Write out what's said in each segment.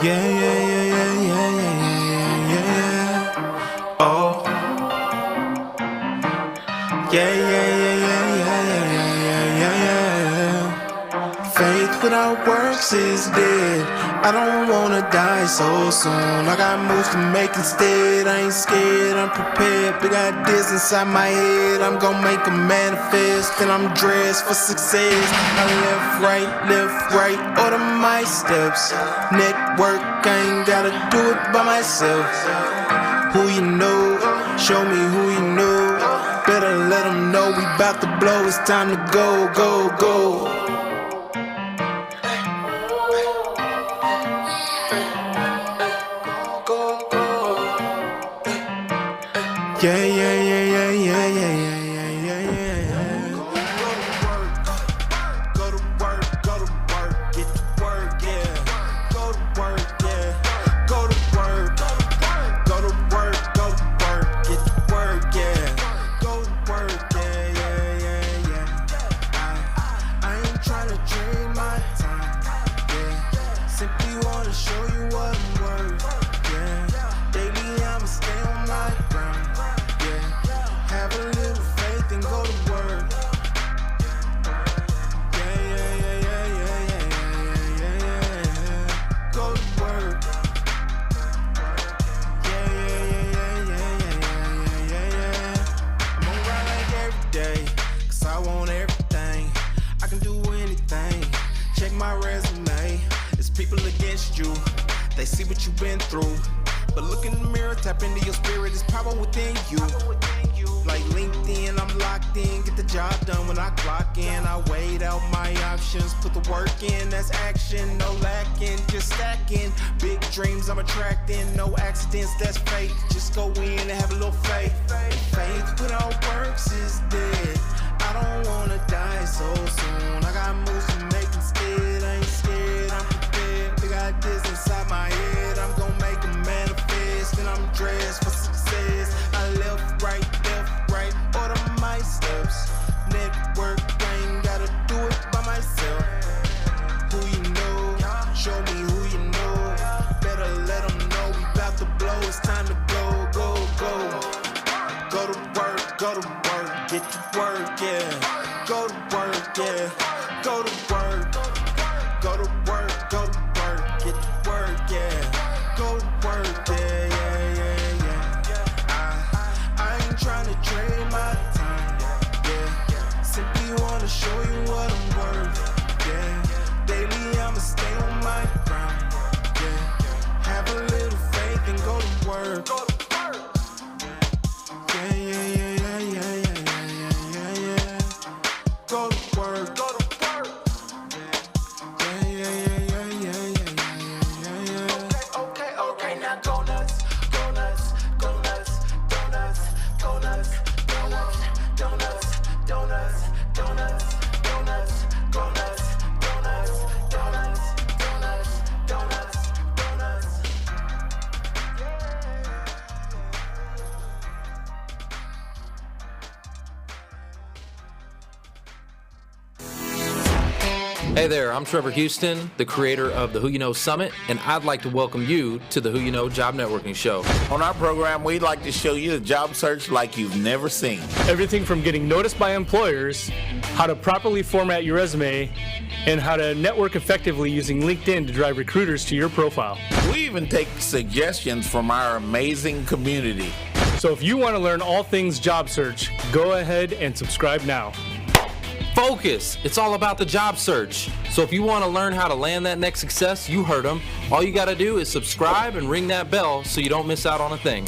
Yeah, yeah, yeah, yeah, yeah, yeah, yeah, yeah. Oh. Yeah, yeah, yeah, yeah, yeah, yeah, yeah, yeah. Faith without works is dead. I don't wanna die so soon. I got moves to make instead. I ain't scared, I'm prepared. Big ideas inside my head. I'm gonna make them manifest. And I'm dressed for success. I left, right, order my steps. Network, I ain't gotta do it by myself. Who you know, show me who you know. Better let them know we bout to blow. It's time to go, go, go. Yeah, yeah, yeah, yeah, yeah, yeah, yeah, yeah, yeah, yeah. Go to work, get to work, yeah. Go to work, yeah. Go to work, get to work, yeah. Go to work, yeah, yeah, yeah, yeah. I ain't tryna trade my time, yeah. Simply wanna show you what I'm worth, yeah. Daily I'ma stay on my ground. Have a little faith and go to work. Yeah, yeah, yeah, yeah, yeah, yeah, yeah, yeah, yeah. Go to work. Yeah, yeah, yeah, yeah, yeah, yeah, yeah, yeah. I'm gonna ride like every day, 'cause I want everything. I can do anything. Check my resume. It's people against you. They see what you've been through. But look in the mirror, tap into your spirit. There's power within you. Like LinkedIn, I'm locked in, get the job done when I clock in. I weighed out my options, put the work in, that's action, no lacking, just stacking. Big dreams I'm attracting, no accidents, that's fake. Just go in and have a little faith. Faith without works is dead. I don't wanna die so soon. I got moves to make instead, I ain't scared, I'm prepared. Big ideas inside my head, I'm gonna make them manifest. And I'm dressed for success. I left, right, order my steps. Network, I ain't gotta do it by myself. Who you know, show me who you know. Better let them know we bout to blow. It's time to go, go, go. Go to work, get to work, yeah. Go to work, yeah. Go to work, get to work, yeah. Go to work, yeah, yeah, yeah, yeah. I ain't tryna trade my time, yeah. Simply wanna show you what I'm worth, yeah. Daily I'ma stay on my ground, yeah. Have a little faith and go to work. Yeah, yeah, yeah, yeah, yeah, yeah, yeah, yeah, yeah. Go to work. Yeah, yeah, yeah, yeah, yeah, yeah, yeah, yeah. Okay, now go nuts. Hey there, I'm Trevor Houston, the creator of the Who You Know Summit, and I'd like to welcome you to the Who You Know Job Networking Show. On our program, we'd like to show you the job search like you've never seen. Everything from getting noticed by employers, how to properly format your resume, and how to network effectively using LinkedIn to drive recruiters to your profile. We even take suggestions from our amazing community. So if you want to learn all things job search, go ahead and subscribe now. Focus! It's all about the job search. So if you want to learn how to land that next success, you heard them. All you got to do is subscribe and ring that bell so you don't miss out on a thing.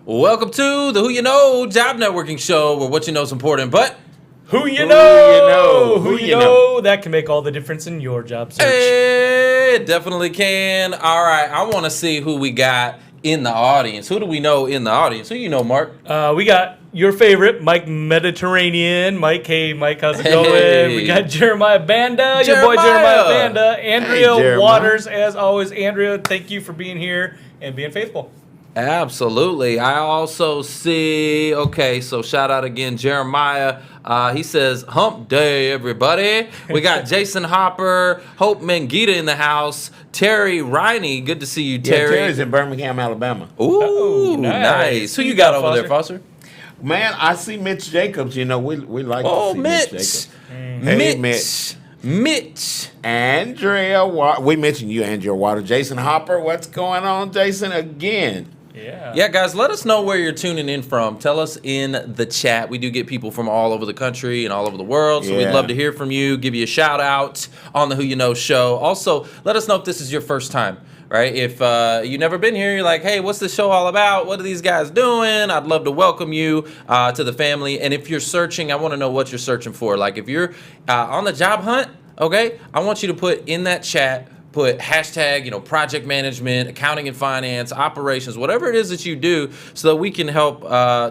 Welcome to the Who You Know Job Networking Show, where what you know is important, but Who you know, that can make all the difference in your job search. Hey, it definitely can. All right, I want to see who we got in the audience. Who do we know in the audience? Who you know, Mark? We got your favorite, Mike Mediterranean. Mike, hey, Mike, how's it going? Hey. We got Jeremiah Banda, your boy Jeremiah Banda. Andrea Hey, Jeremiah. Waters, as always. Andrea, thank you for being here and being faithful. Absolutely. I also see, okay, so shout out again, Jeremiah. He says, hump day, everybody. We got Jason Hopper, Hope Mengita in the house, Terry Riney. Good to see you, Terry. Terry's in Birmingham, Alabama. Ooh, nice. Who you got over there, Foster? Man, I see Mitch Jacobs. You know, we like to see Mitch Jacobs. Hey, Mitch. Andrea we mentioned you, Andrea Water. Jason Hopper, what's going on, Jason, again? Yeah, guys, let us know where you're tuning in from. Tell us in the chat. We do get people from all over the country and all over the world, so we'd love to hear from you, give you a shout out on the Who You Know show. Also, let us know if this is your first time, right? If you've never been here, you're like, hey, what's this show all about? What are these guys doing? I'd love to welcome you to the family. And if you're searching, I want to know what you're searching for. Like if you're on the job hunt, okay, I want you to put in that chat, put hashtag, project management, accounting and finance, operations, whatever it is that you do, so that we can help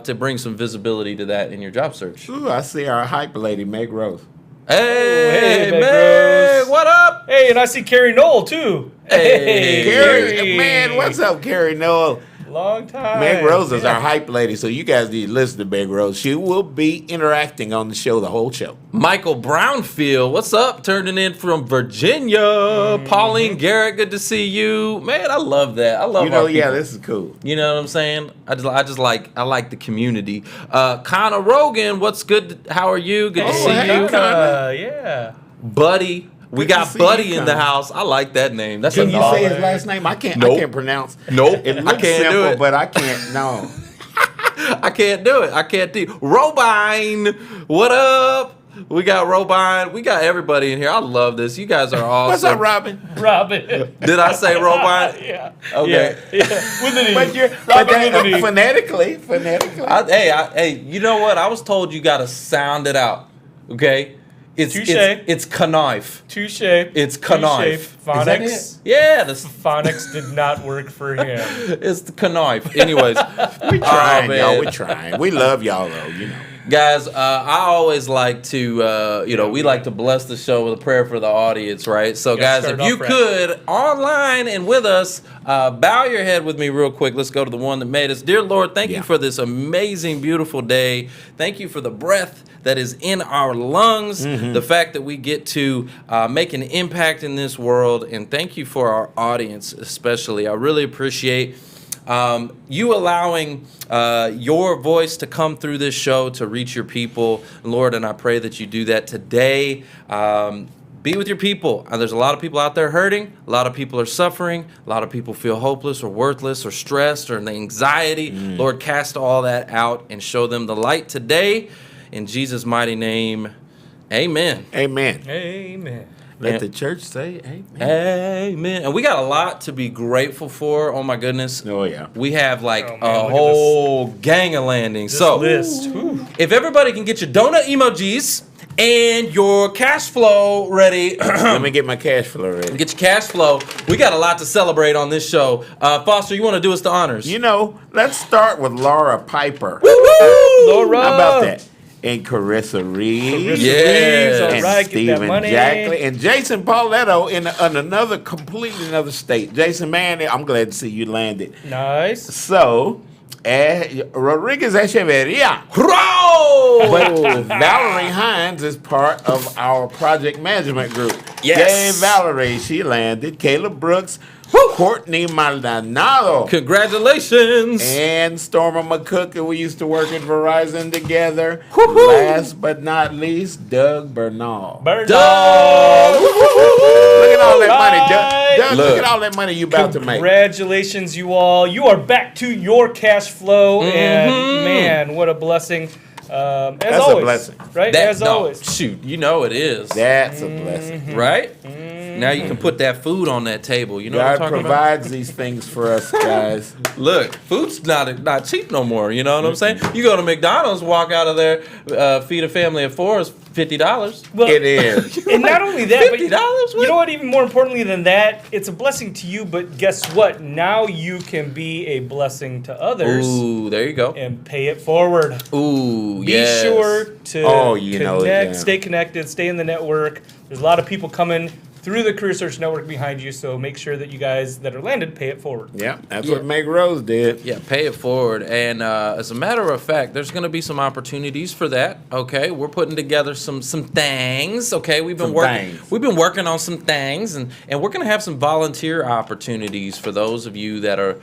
to bring some visibility to that in your job search. Ooh, I see our hype lady, Meg Rose. Hey, Meg, what up? Hey, and I see Carrie Knoll, too. Hey, Carrie, man, what's up, Carrie Noel? Long time. Meg Rose is our hype lady, so you guys need to listen to Meg Rose. She will be interacting on the show, the whole show. Michael Brownfield, what's up? Turning in from Virginia. Pauline Garrett, good to see you. Man, I love that. I love this is cool. You know what I'm saying? I like the community. Connor Rogan, what's good? How are you? Good to see you. Yeah. Buddy. We got Buddy in the house. I like that name. That's Can a you say his last name? I can't pronounce. Nope. It looks I can't simple, do it. but I can't. No. I can't do it. I can't do it. Robine, what up? We got Robine. We got everybody in here. I love this. You guys are awesome. What's up, Robin? Robin. Did I say Robine? Yeah. Okay. Yeah. With an E. But you're Robin with an E. phonetically. Hey, you know what? I was told you got to sound it out. Okay? It's knife. Touche. It's knife. Phonics. Yeah, Phonics did not work for him. It's the knife. Anyways, we trying, y'all. We trying. We love y'all though. Guys, I always like to, we like to bless the show with a prayer for the audience, right? So, guys, if you could, online and with us, bow your head with me real quick. Let's go to the one that made us. Dear Lord, thank you for this amazing, beautiful day. Thank you for the breath that is in our lungs, the fact that we get to make an impact in this world, and thank you for our audience especially. I really appreciate you allowing your voice to come through this show to reach your people, Lord, and I pray that you do that today. Be with your people. There's a lot of people out there hurting. A lot of people are suffering. A lot of people feel hopeless or worthless or stressed or in anxiety. Lord, cast all that out and show them the light today. In Jesus' mighty name, amen. Amen. Amen. Let the church say amen. Amen. And we got a lot to be grateful for. Oh, my goodness. Oh, yeah. We have a whole gang of landings. So, list. If everybody can get your donut emojis and your cash flow ready. Let me get my cash flow ready. Get your cash flow. We got a lot to celebrate on this show. Foster, you want to do us the honors? Let's start with Laura Piper. Woo-hoo! Laura. How about that? And Carissa Reeves. Yes. All And right, Stephen get that money. Jackley. And Jason Pauletto in another, completely another state. Jason, man, I'm glad to see you landed. Nice. So, Rodriguez Echeverria. Bro! But Valerie Hines is part of our project management group. Yes. Yay, Valerie, she landed. Caleb Brooks. Courtney Maldonado. Congratulations. And Stormer McCook, and we used to work at Verizon together. Woo-hoo. Last but not least, Doug Bernal. Doug. Look at all that money, Doug. Look at all that money you about to make. Congratulations, you all. You are back to your cash flow, and man, what a blessing. That's always, a blessing. Right? As always. Shoot, you know it is. That's a blessing. Right? Now you can put that food on that table. You know what I'm God talking provides these things for us, guys. Look, food's not cheap no more. You know what I'm saying? You go to McDonald's, walk out of there, feed a family of four is $50. Well, It is. And not only that, but $50? you know what? Even more importantly than that, it's a blessing to you. But guess what? Now you can be a blessing to others. Ooh, there you go. And pay it forward. Ooh, Be sure to connect, stay connected, stay in the network. There's a lot of people coming through the Career Search Network behind you. So make sure that you guys that are landed pay it forward. Yeah, that's what Meg Rose did. Yeah, pay it forward. And as a matter of fact, there's going to be some opportunities for that. Okay, we're putting together some things. Okay, we've been working on some things, and we're going to have some volunteer opportunities for those of you that are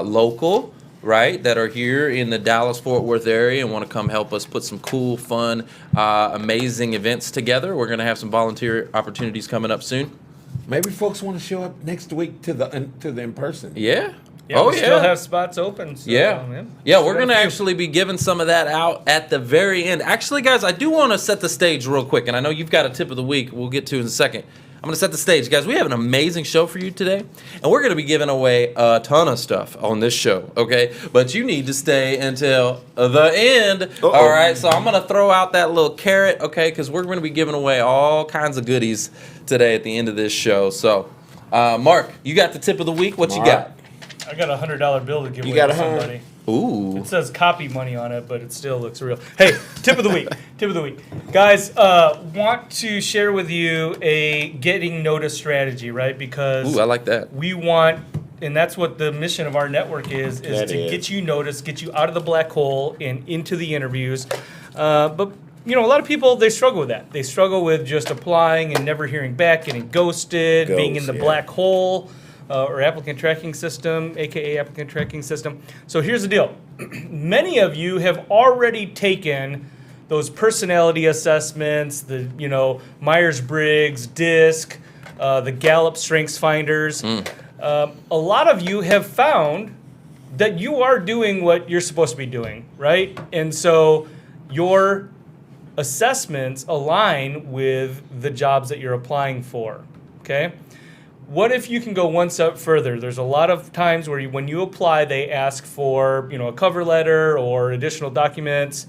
local. Right, that are here in the Dallas-Fort Worth area and want to come help us put some cool, fun, amazing events together. We're going to have some volunteer opportunities coming up soon. Maybe folks want to show up next week to the in person. Yeah. We still have spots open. So, yeah, we're going to actually be giving some of that out at the very end. Actually, guys, I do want to set the stage real quick, and I know you've got a tip of the week we'll get to in a second. I'm going to set the stage. Guys, we have an amazing show for you today, and we're going to be giving away a ton of stuff on this show, okay? But you need to stay until the end, all right? So I'm going to throw out that little carrot, okay, because we're going to be giving away all kinds of goodies today at the end of this show. So, Mark, you got the tip of the week. What you got? I got a $100 bill to give away got to somebody. Ooh. It says copy money on it, but it still looks real. Hey, tip of the week. Tip of the week. Guys, want to share with you a getting noticed strategy, right? Because I like that. We want, and that's what the mission of our network is get you noticed, get you out of the black hole and into the interviews. But a lot of people, they struggle with that. They struggle with just applying and never hearing back, getting ghosted, being in the black hole. Or applicant tracking system, aka applicant tracking system. So here's the deal. Many of you have already taken those personality assessments, the Myers-Briggs, DISC, the Gallup Strengths Finders. A lot of you have found that you are doing what you're supposed to be doing, right? And so your assessments align with the jobs that you're applying for, okay? What if you can go one step further? There's a lot of times where when you apply, they ask for a cover letter or additional documents.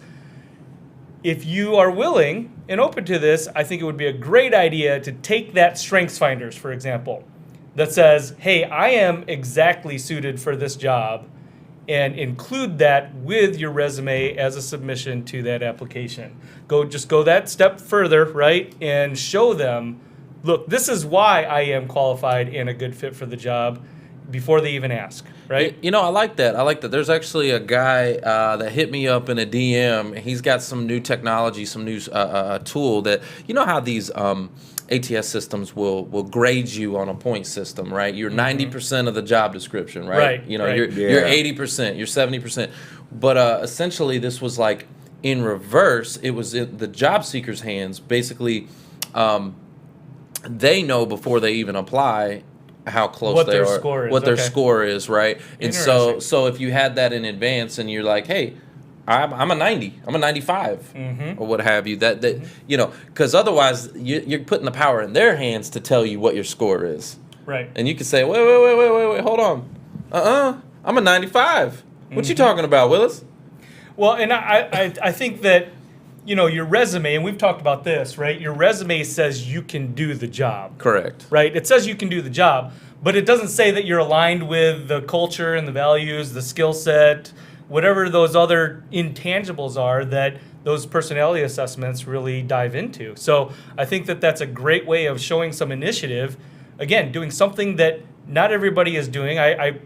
If you are willing and open to this, I think it would be a great idea to take that Strengths Finders, for example, that says, hey, I am exactly suited for this job, and include that with your resume as a submission to that application. Go that step further, right, and show them, look, this is why I am qualified and a good fit for the job before they even ask, right? I like that. There's actually a guy that hit me up in a DM. He's got some new technology, some new tool that, how these ATS systems will grade you on a point system, right? You're 90% of the job description, right? You're 80%, you're 70%. But essentially this was like in reverse. It was in the job seeker's hands. Basically, they know before they even apply how close what they their are, score is. what their score is, right? And so if you had that in advance and you're like, hey, I'm a 90, I'm a 95, or what have you, because otherwise you're putting the power in their hands to tell you what your score is, right? And you can say, wait, hold on, I'm a 95. What you talking about, Willis? Well, and I think that. Your resume, and we've talked about this, right? Your resume says you can do the job. Correct. Right? It says you can do the job, but it doesn't say that you're aligned with the culture and the values, the skill set, whatever those other intangibles are that those personality assessments really dive into. So I think that that's a great way of showing some initiative. Again, doing something that not everybody is doing. I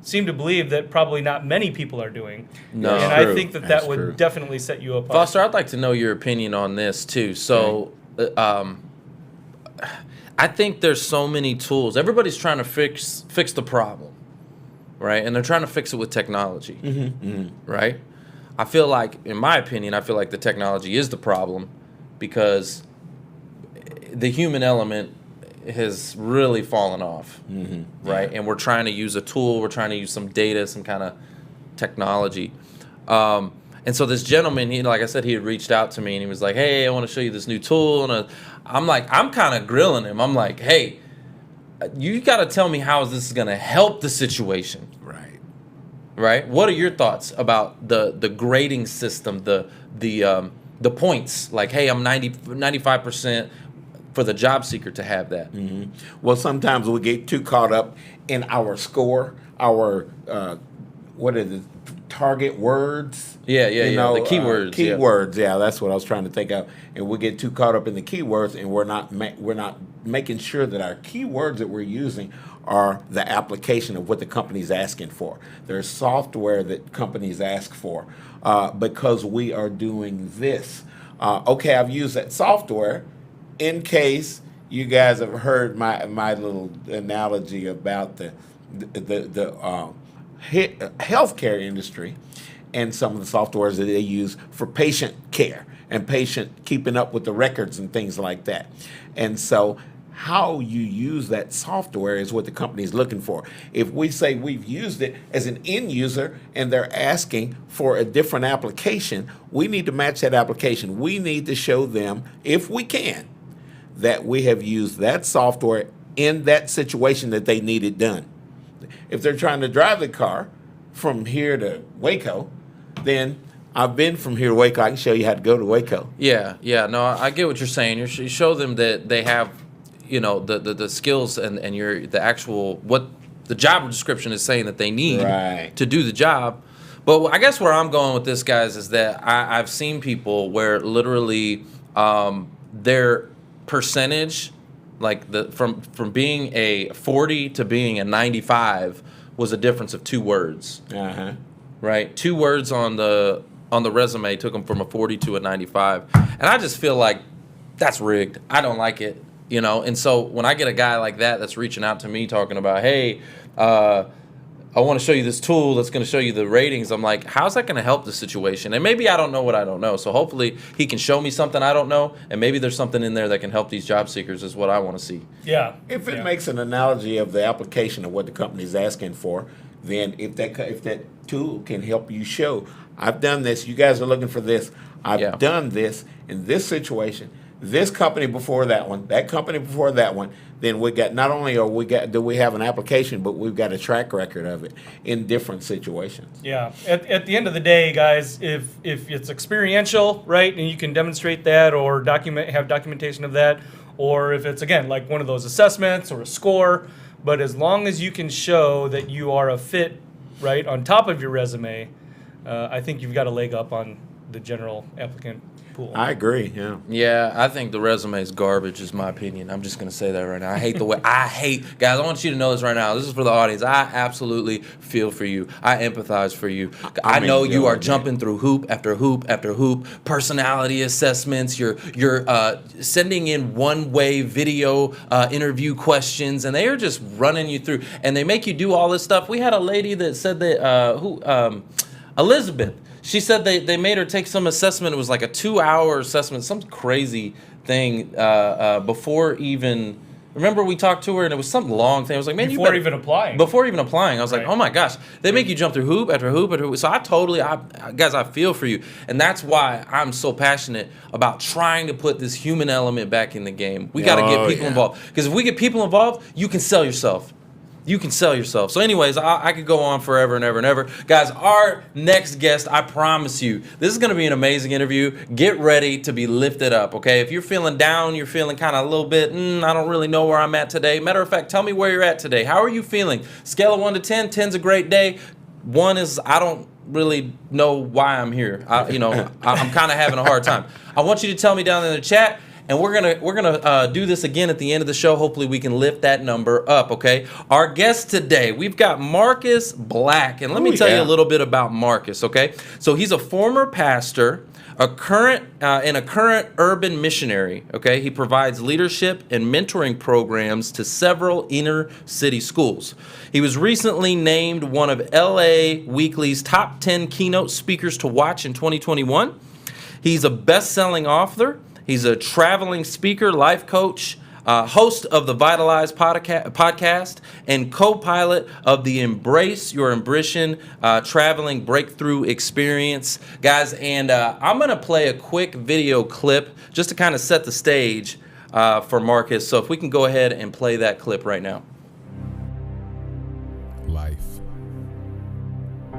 seem to believe that probably not many people are doing. No. And I think that would definitely set you apart. Foster, I'd like to know your opinion on this too. So I think there's so many tools. Everybody's trying to fix the problem, right? And they're trying to fix it with technology, right? I feel like, in my opinion, the technology is the problem because the human element has really fallen off, right? And we're trying to use a tool, we're trying to use some data, some kind of technology. And so this gentleman, like I said, he had reached out to me and he was like, hey, I want to show you this new tool. And I'm kind of grilling him. I'm like, hey, you got to tell me how this is going to help the situation. Right? What are your thoughts about the grading system, the points? Like, hey, I'm 95%. For the job seeker to have that. Well, sometimes we get too caught up in our score, our target words. The keywords. Keywords, that's what I was trying to think of. And we get too caught up in the keywords, and we're not making sure that our keywords that we're using are the application of what the company's asking for. There's software that companies ask for because we are doing this. Okay, I've used that software in case you guys have heard my little analogy about the healthcare industry and some of the softwares that they use for patient care and patient keeping up with the records and things like that. And so how you use that software is what the company is looking for. If we say we've used it as an end user and they're asking for a different application, we need to match that application. We need to show them, if we can, that we have used that software in that situation that they need it done. If they're trying to drive the car from here to Waco, then I've been from here to Waco. I can show you how to go to Waco. Yeah. No, I get what you're saying. You show them that they have, the skills and the actual what the job description is saying that they need to do the job. But I guess where I'm going with this, guys, is that I've seen people where literally their percentage, like from being a 40 to being a 95, was a difference of 2 words. Right, 2 words on the resume took them from a 40 to a 95, and I just feel like that's rigged. I don't like it, And so when I get a guy like that that's reaching out to me talking about, hey, I want to show you this tool that's going to show you the ratings, I'm like, how's that going to help the situation? And maybe I don't know what I don't know, so hopefully he can show me something I don't know, and maybe there's something in there that can help these job seekers is what I want to see. Yeah. If it makes an analogy of the application of what the company is asking for, then if that tool can help you show, I've done this, you guys are looking for this, I've done this in this situation, this company before that one, that company before that one, then we got, not only do we have an application, but we've got a track record of it in different situations. Yeah. At the end of the day, guys, if it's experiential, right, and you can demonstrate that or have documentation of that, or if it's, again, like one of those assessments or a score, but as long as you can show that you are a fit, right, on top of your resume, I think you've got a leg up on the general applicant pool. I agree, yeah. Yeah, I think the resume is garbage, is my opinion. I'm just going to say that right now. I hate the way, guys, I want you to know this right now. This is for the audience. I absolutely feel for you. I empathize for you. I know you are jumping through hoop after hoop after hoop, personality assessments. You're sending in one-way video interview questions, and they are just running you through. And they make you do all this stuff. We had a lady that said that, Elizabeth, she said they made her take some assessment. It was like a 2-hour assessment, some crazy thing before even. Remember we talked to her and it was some long thing. I was like, man, before even applying. Before even applying, I was like, oh my gosh, they make you jump through hoop after hoop after hoop. So guys, I feel for you, and that's why I'm so passionate about trying to put this human element back in the game. We got to get people involved, because if we get people involved, you can sell yourself. You can sell yourself. So anyways, I could go on forever and ever and ever. Guys, our next guest, I promise you, this is going to be an amazing interview. Get ready to be lifted up, okay? If you're feeling down, you're feeling kind of a little bit, I don't really know where I'm at today. Matter of fact, tell me where you're at today. How are you feeling? Scale of 1 to 10. 10's a great day. 1 is, I don't really know why I'm here. I'm kind of having a hard time. I want you to tell me down in the chat. And we're gonna do this again at the end of the show. Hopefully we can lift that number up, okay? Our guest today, we've got Marcus Black. And let me tell you a little bit about Marcus, okay? So he's a former pastor, a current urban missionary, okay? He provides leadership and mentoring programs to several inner city schools. He was recently named one of LA Weekly's top 10 keynote speakers to watch in 2021. He's a best-selling author. He's a traveling speaker, life coach, host of the Vitalize Podcast, and co-pilot of the Embrace Your Ambition traveling breakthrough experience. Guys, and I'm going to play a quick video clip just to kind of set the stage for Marcus. So if we can go ahead and play that clip right now. Life.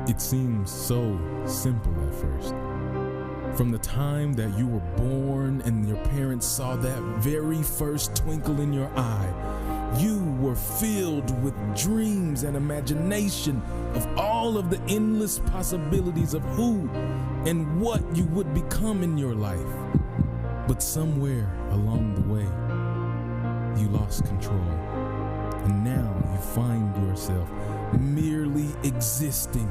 It seems so simple at first. From the time that you were born and your parents saw that very first twinkle in your eye, you were filled with dreams and imagination of all of the endless possibilities of who and what you would become in your life. But somewhere along the way, you lost control. And now you find yourself merely existing,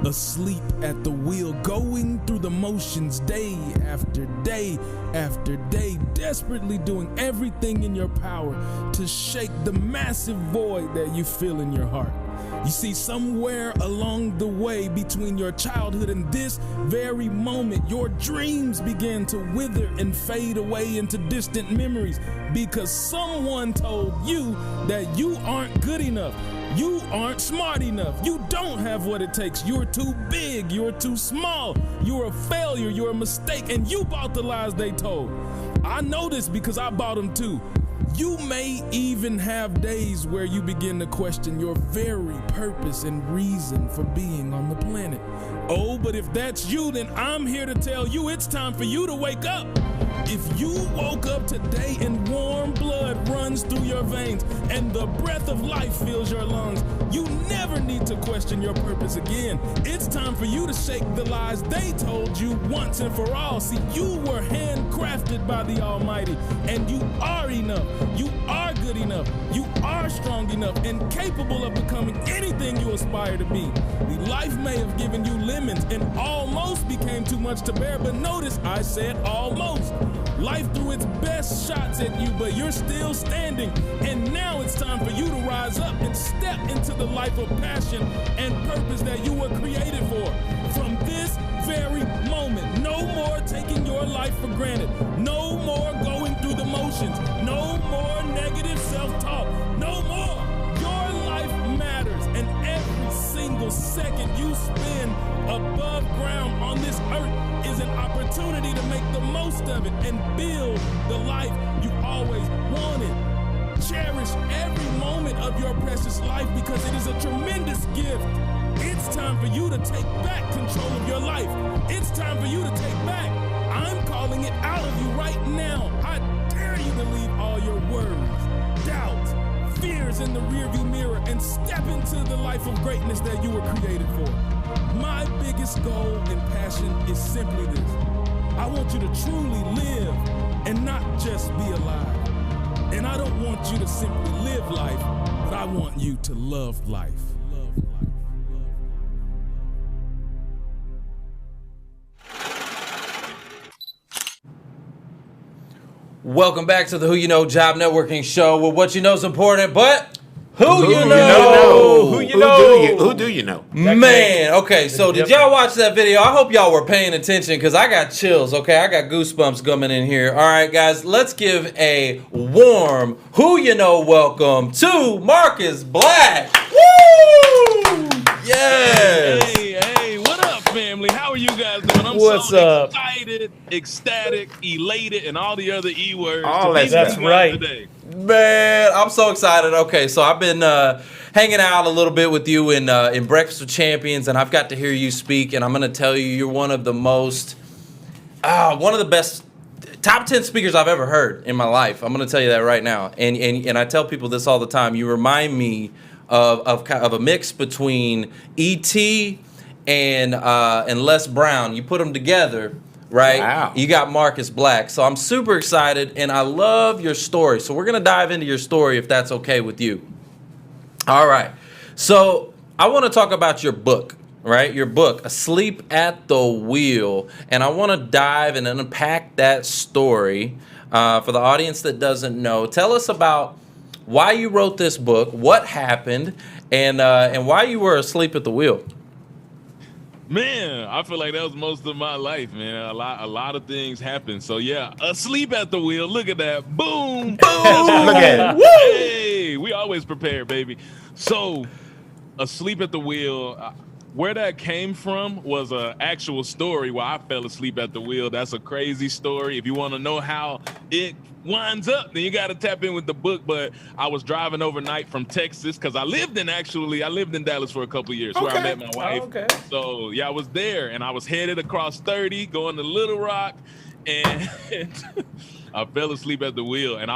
asleep at the wheel, going through the motions day after day after day, desperately doing everything in your power to shake the massive void that you feel in your heart. You see, somewhere along the way between your childhood and this very moment, your dreams began to wither and fade away into distant memories because someone told you that you aren't good enough. You aren't smart enough. You don't have what it takes. You're too big. You're too small. You're a failure. You're a mistake. And you bought the lies they told. I know this because I bought them too. You may even have days where you begin to question your very purpose and reason for being on the planet. Oh, but if that's you, then I'm here to tell you it's time for you to wake up. If you woke up today and warm blood runs through your veins and the breath of life fills your lungs, you never need to question your purpose again. It's time for you to shake the lies they told you once and for all. See, you were handcrafted by the Almighty, and you are enough. You are good enough. You are strong enough and capable of becoming anything you aspire to be. The life may have given you lemons and almost became too much to bear, but notice I said almost. Life threw its best shots at you, but you're still standing. And now it's time for you to rise up and step into the life of passion and purpose that you were created for. From this very moment, no more taking your life for granted. No more going through the motions. No more negative self-talk. No more. Your life matters, and every single second you spend above ground on this earth is an opportunity to make the most of it and build the life you always wanted. Cherish every moment of your precious life because it is a tremendous gift. It's time for you to take back control of your life. It's time for you to take back. I'm calling it out of you right now. I dare you to leave all your worries, doubts, fears in the rearview mirror and step into the life of greatness that you were created for. My biggest goal and passion is simply this. I want you to truly live and not just be alive. And I don't want you to simply live life, but I want you to love life. Welcome back to the Who You Know Job Networking Show, where what you know is important, but who you know? Who do you know? Man, okay, so did y'all watch that video? I hope y'all were paying attention because I got chills, okay? I got goosebumps coming in here. All right, guys, let's give a warm Who You Know welcome to Marcus Black. Woo! Yes! Hey, what up, family? How are you guys doing? I'm What's so up? excited, ecstatic, elated, and all the other E words. All to be that with stuff. you guys Right. today. Man, I'm so excited. Okay, so I've been hanging out a little bit with you in Breakfast with Champions, and I've got to hear you speak, and I'm going to tell you, you're one of the best top 10 speakers I've ever heard in my life. I'm going to tell you that right now. And I tell people this all the time. You remind me of a mix between E.T. and Les Brown. You put them together, right? Wow. You got Marcus Black. So I'm super excited, and I love your story. So we're going to dive into your story if that's okay with you. All right. So I want to talk about your book, right? Your book, Asleep at the Wheel. And I want to dive and unpack that story for the audience that doesn't know. Tell us about why you wrote this book, what happened, and why you were asleep at the wheel. Man, I feel like that was most of my life, man. A lot of things happened. So yeah, asleep at the wheel. Look at that. Boom. Boom. Look at it. Woo! Hey, we always prepared, baby. So, asleep at the wheel. Where that came from was an actual story where I fell asleep at the wheel. That's a crazy story. If you want to know how it winds up, then you got to tap in with the book. But I was driving overnight from Texas because I lived in Dallas for a couple of years where I met my wife. Oh, okay. So yeah, I was there and I was headed across 30 going to Little Rock, and I fell asleep at the wheel. And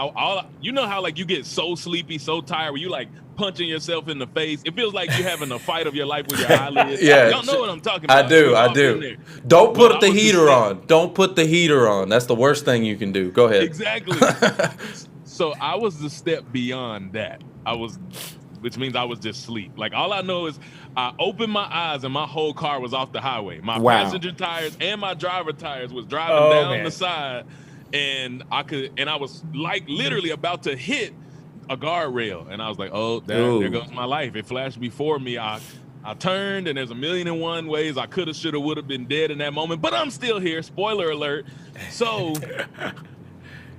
you know how like you get so sleepy, so tired where you like punching yourself in the face. It feels like you're having a fight of your life with your eyelids. Yeah. Y'all know what I'm talking about. I do. Don't put the I was heater on. Don't put the heater on. That's the worst thing you can do. Go ahead. Exactly. So I was the step beyond that. Which means I was just asleep. Like, all I know is I opened my eyes and my whole car was off the highway. My passenger tires and my driver tires was driving down the side, and I was like literally about to hit a guardrail, and I was like, oh, there goes my life. It flashed before me. I turned, and there's 1,000,001 ways I coulda, shoulda, woulda been dead in that moment, but I'm still here. Spoiler alert. So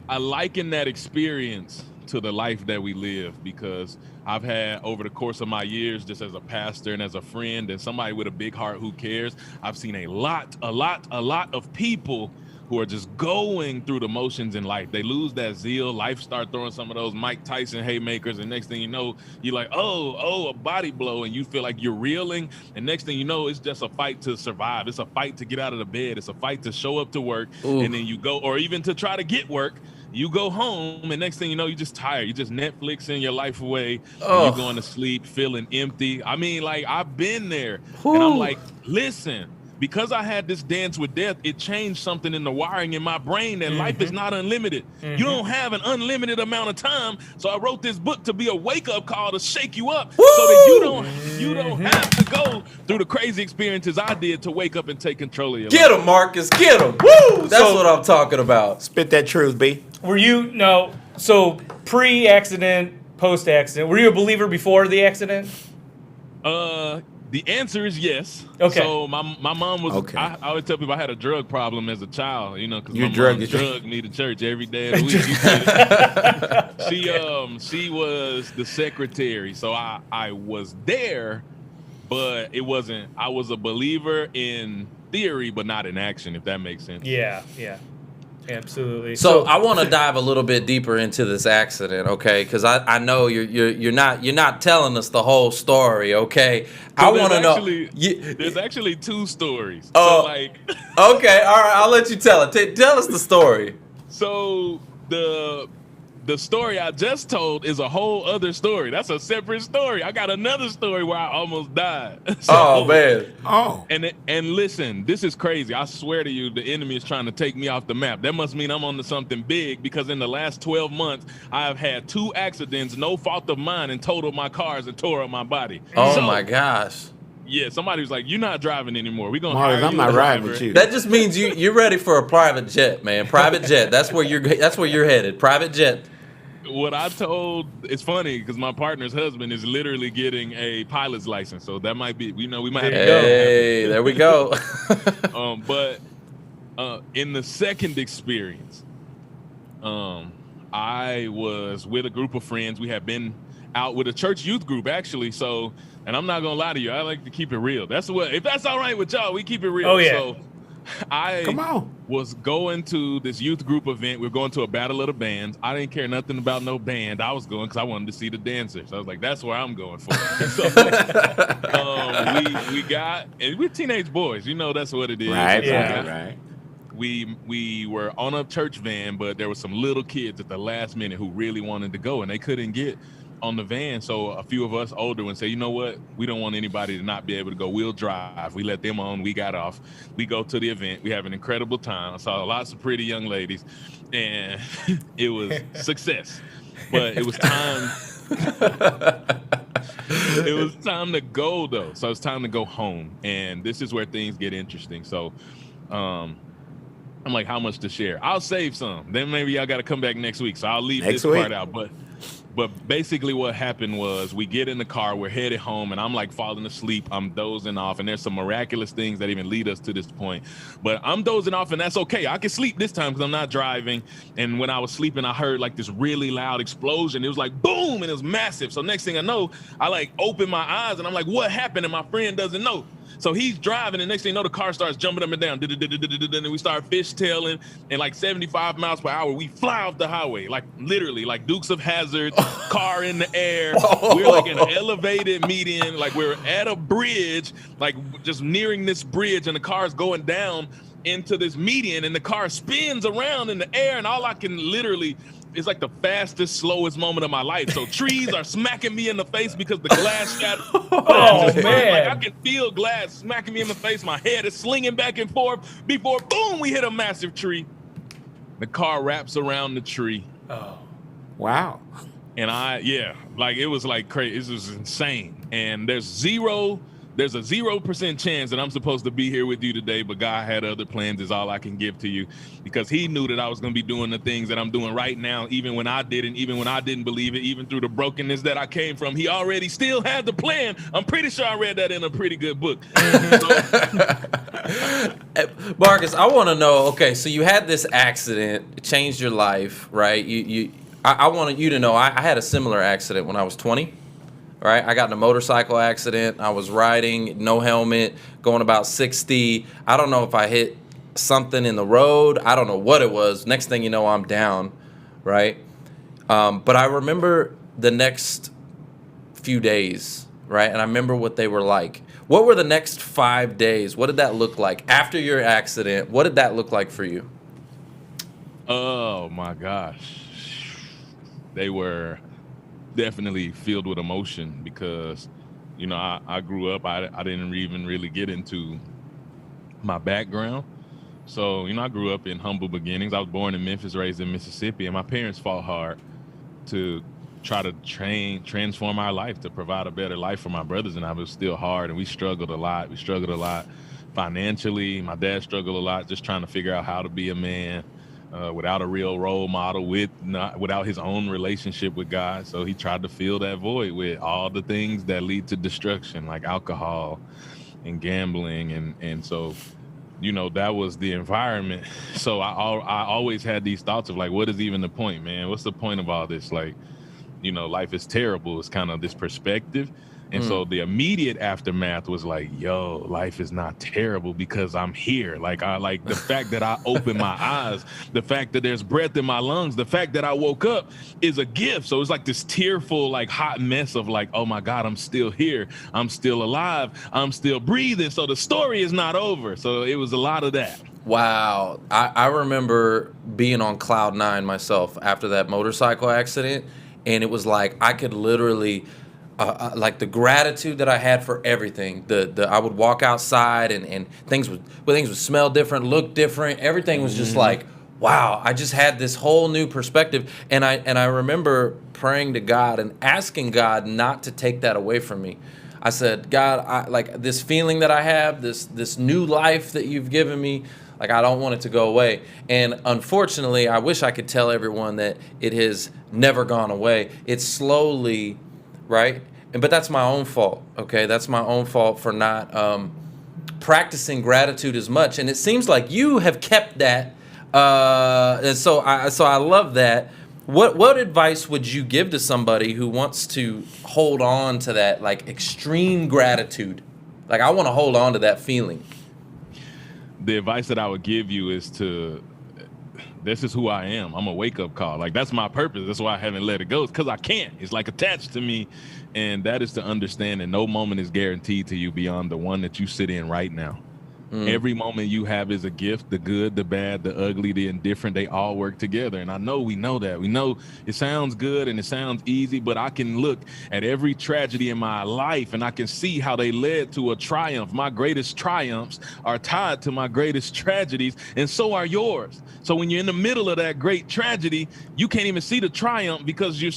I liken that experience to the life that we live, because I've had, over the course of my years, just as a pastor and as a friend and somebody with a big heart who cares, I've seen a lot of people who are just going through the motions in life. They lose that zeal. Life start throwing some of those Mike Tyson haymakers, and next thing you know, you're like, a body blow, and you feel like you're reeling. And next thing you know, it's just a fight to survive. It's a fight to get out of the bed. It's a fight to show up to work, and then you go, or even to try to get work. You go home, and next thing you know, you're just tired. You're just Netflixing your life away, and you're going to sleep feeling empty. I mean, like, I've been there, and I'm like, listen, because I had this dance with death, it changed something in the wiring in my brain that life is not unlimited. You don't have an unlimited amount of time. So I wrote this book to be a wake-up call to shake you up, so that you don't have to go through the crazy experiences I did to wake up and take control of your life. Get him, Marcus. Get him. Woo! That's what I'm talking about. Spit that truth, B. So pre-accident, post-accident, were you a believer before the accident? The answer is yes. Okay. So my mom was. Okay. I always tell people I had a drug problem as a child. Because my mom drugged me to church every day of the week. She was the secretary, so I was there, but it wasn't. I was a believer in theory, but not in action. If that makes sense. Yeah. Absolutely. So I want to dive a little bit deeper into this accident, okay? Because I know you're not telling us the whole story, okay? So I want to know. There's actually two stories. Oh, okay, all right. I'll let you tell it. Tell us the story. So the story I just told is a whole other story. That's a separate story. I got another story where I almost died. Oh, man. Oh. And listen, this is crazy. I swear to you, the enemy is trying to take me off the map. That must mean I'm on to something big, because in the last 12 months, I have had 2 accidents, no fault of mine, and totaled my cars and tore up my body. Oh, my gosh. Yeah, somebody was like, "You're not driving anymore. We're gonna." I'm not riding with you. That just means you're ready for a private jet, man. Private jet. That's where you're headed. Private jet. What I told, it's funny because my partner's husband is literally getting a pilot's license, so that might be, we might have to go. Hey, there we go. But in the second experience, I was with a group of friends. We had been out with a church youth group, actually. So, and I'm not gonna lie to you, I like to keep it real. If that's all right with y'all, we keep it real. Oh yeah. So I was going to this youth group event. We were going to a battle of the bands. I didn't care nothing about no band. I was going because I wanted to see the dancers. I was like, that's where I'm going for. So we got, and we're teenage boys. That's what it is. Right, right. We were on a church van, but there were some little kids at the last minute who really wanted to go, and they couldn't get on the van. So a few of us older ones say, you know what? We don't want anybody to not be able to go. We'll drive. We let them on. We got off. We go to the event. We have an incredible time. I saw lots of pretty young ladies, and it was success. But it was time. It was time to go, though. So it's time to go home. And this is where things get interesting. So I'm like, how much to share? I'll save some. Then maybe y'all got to come back next week. So I'll leave this part out. But basically what happened was we get in the car, we're headed home, and I'm like falling asleep. I'm dozing off, and there's some miraculous things that even lead us to this point. But I'm dozing off, and that's okay. I can sleep this time because I'm not driving. And when I was sleeping, I heard like this really loud explosion. It was like boom, and it was massive. So next thing I know, I like open my eyes, and I'm like, what happened? And my friend doesn't know. So he's driving, and next thing you know, the car starts jumping up and down. And we start fishtailing, and like 75 miles per hour, we fly off the highway, like literally, like Dukes of Hazzard, car in the air. We're like in an elevated median, like we're at a bridge, like just nearing this bridge, and the car's going down into this median, and the car spins around in the air, and all I can literally, it's like the fastest, slowest moment of my life. So trees are smacking me in the face because the glass shattered. Man. Like I can feel glass smacking me in the face. My head is slinging back and forth before, boom, we hit a massive tree. The car wraps around the tree. Wow. And it was like crazy. It was insane. And there's a 0% chance that I'm supposed to be here with you today, but God had other plans is all I can give to you, because he knew that I was going to be doing the things that I'm doing right now, even when I didn't believe it, even through the brokenness that I came from. He already still had the plan. I'm pretty sure I read that in a pretty good book. Marcus, I want to know, okay, so you had this accident, it changed your life, right? I wanted you to know I had a similar accident when I was 20. Right, I got in a motorcycle accident. I was riding, no helmet, going about 60. I don't know if I hit something in the road. I don't know what it was. Next thing you know, I'm down, right? But I remember the next few days, right? And I remember what they were like. What were the next 5 days? What did that look like? After your accident, what did that look like for you? Oh, my gosh. They were definitely filled with emotion because, I grew up, I didn't even really get into my background. So, I grew up in humble beginnings. I was born in Memphis, raised in Mississippi, and my parents fought hard to try to transform our life, to provide a better life for my brothers and I. It was still hard, and we struggled a lot. We struggled a lot financially. My dad struggled a lot just trying to figure out how to be a man. Without a real role model, without his own relationship with God. So he tried to fill that void with all the things that lead to destruction, like alcohol and gambling. And so, that was the environment. So I always had these thoughts of like, what is even the point, man? What's the point of all this? Like, life is terrible. It's kind of this perspective. And so the immediate aftermath was like, yo, life is not terrible because I'm here. Like the fact that I opened my eyes, the fact that there's breath in my lungs, the fact that I woke up is a gift. So it's like this tearful, like hot mess of like, oh my God, I'm still here. I'm still alive. I'm still breathing. So the story is not over. So it was a lot of that. Wow. I remember being on cloud 9 myself after that motorcycle accident. And it was like, I could literally... like the gratitude that I had for everything. I would walk outside and things would smell different, look different. Everything was just like, wow, I just had this whole new perspective. And I remember praying to God and asking God not to take that away from me. I said, God, I like this feeling that I have, this new life that you've given me, like I don't want it to go away. And unfortunately, I wish I could tell everyone that it has never gone away. It's slowly, right? But that's my own fault, okay? That's my own fault for not practicing gratitude as much. And it seems like you have kept that. And so I love that. What advice would you give to somebody who wants to hold on to that, like, extreme gratitude? Like, I want to hold on to that feeling. The advice that I would give you is this is who I am. I'm a wake-up call. Like, that's my purpose. That's why I haven't let it go. It's because I can't. It's like attached to me. And that is to understand that no moment is guaranteed to you beyond the one that you sit in right now. Every moment you have is a gift. The good, the bad, the ugly, the indifferent, they all work together. And I know we know that. We know it sounds good and it sounds easy, but I can look at every tragedy in my life and I can see how they led to a triumph. My greatest triumphs are tied to my greatest tragedies, and so are yours. So when you're in the middle of that great tragedy, you can't even see the triumph because your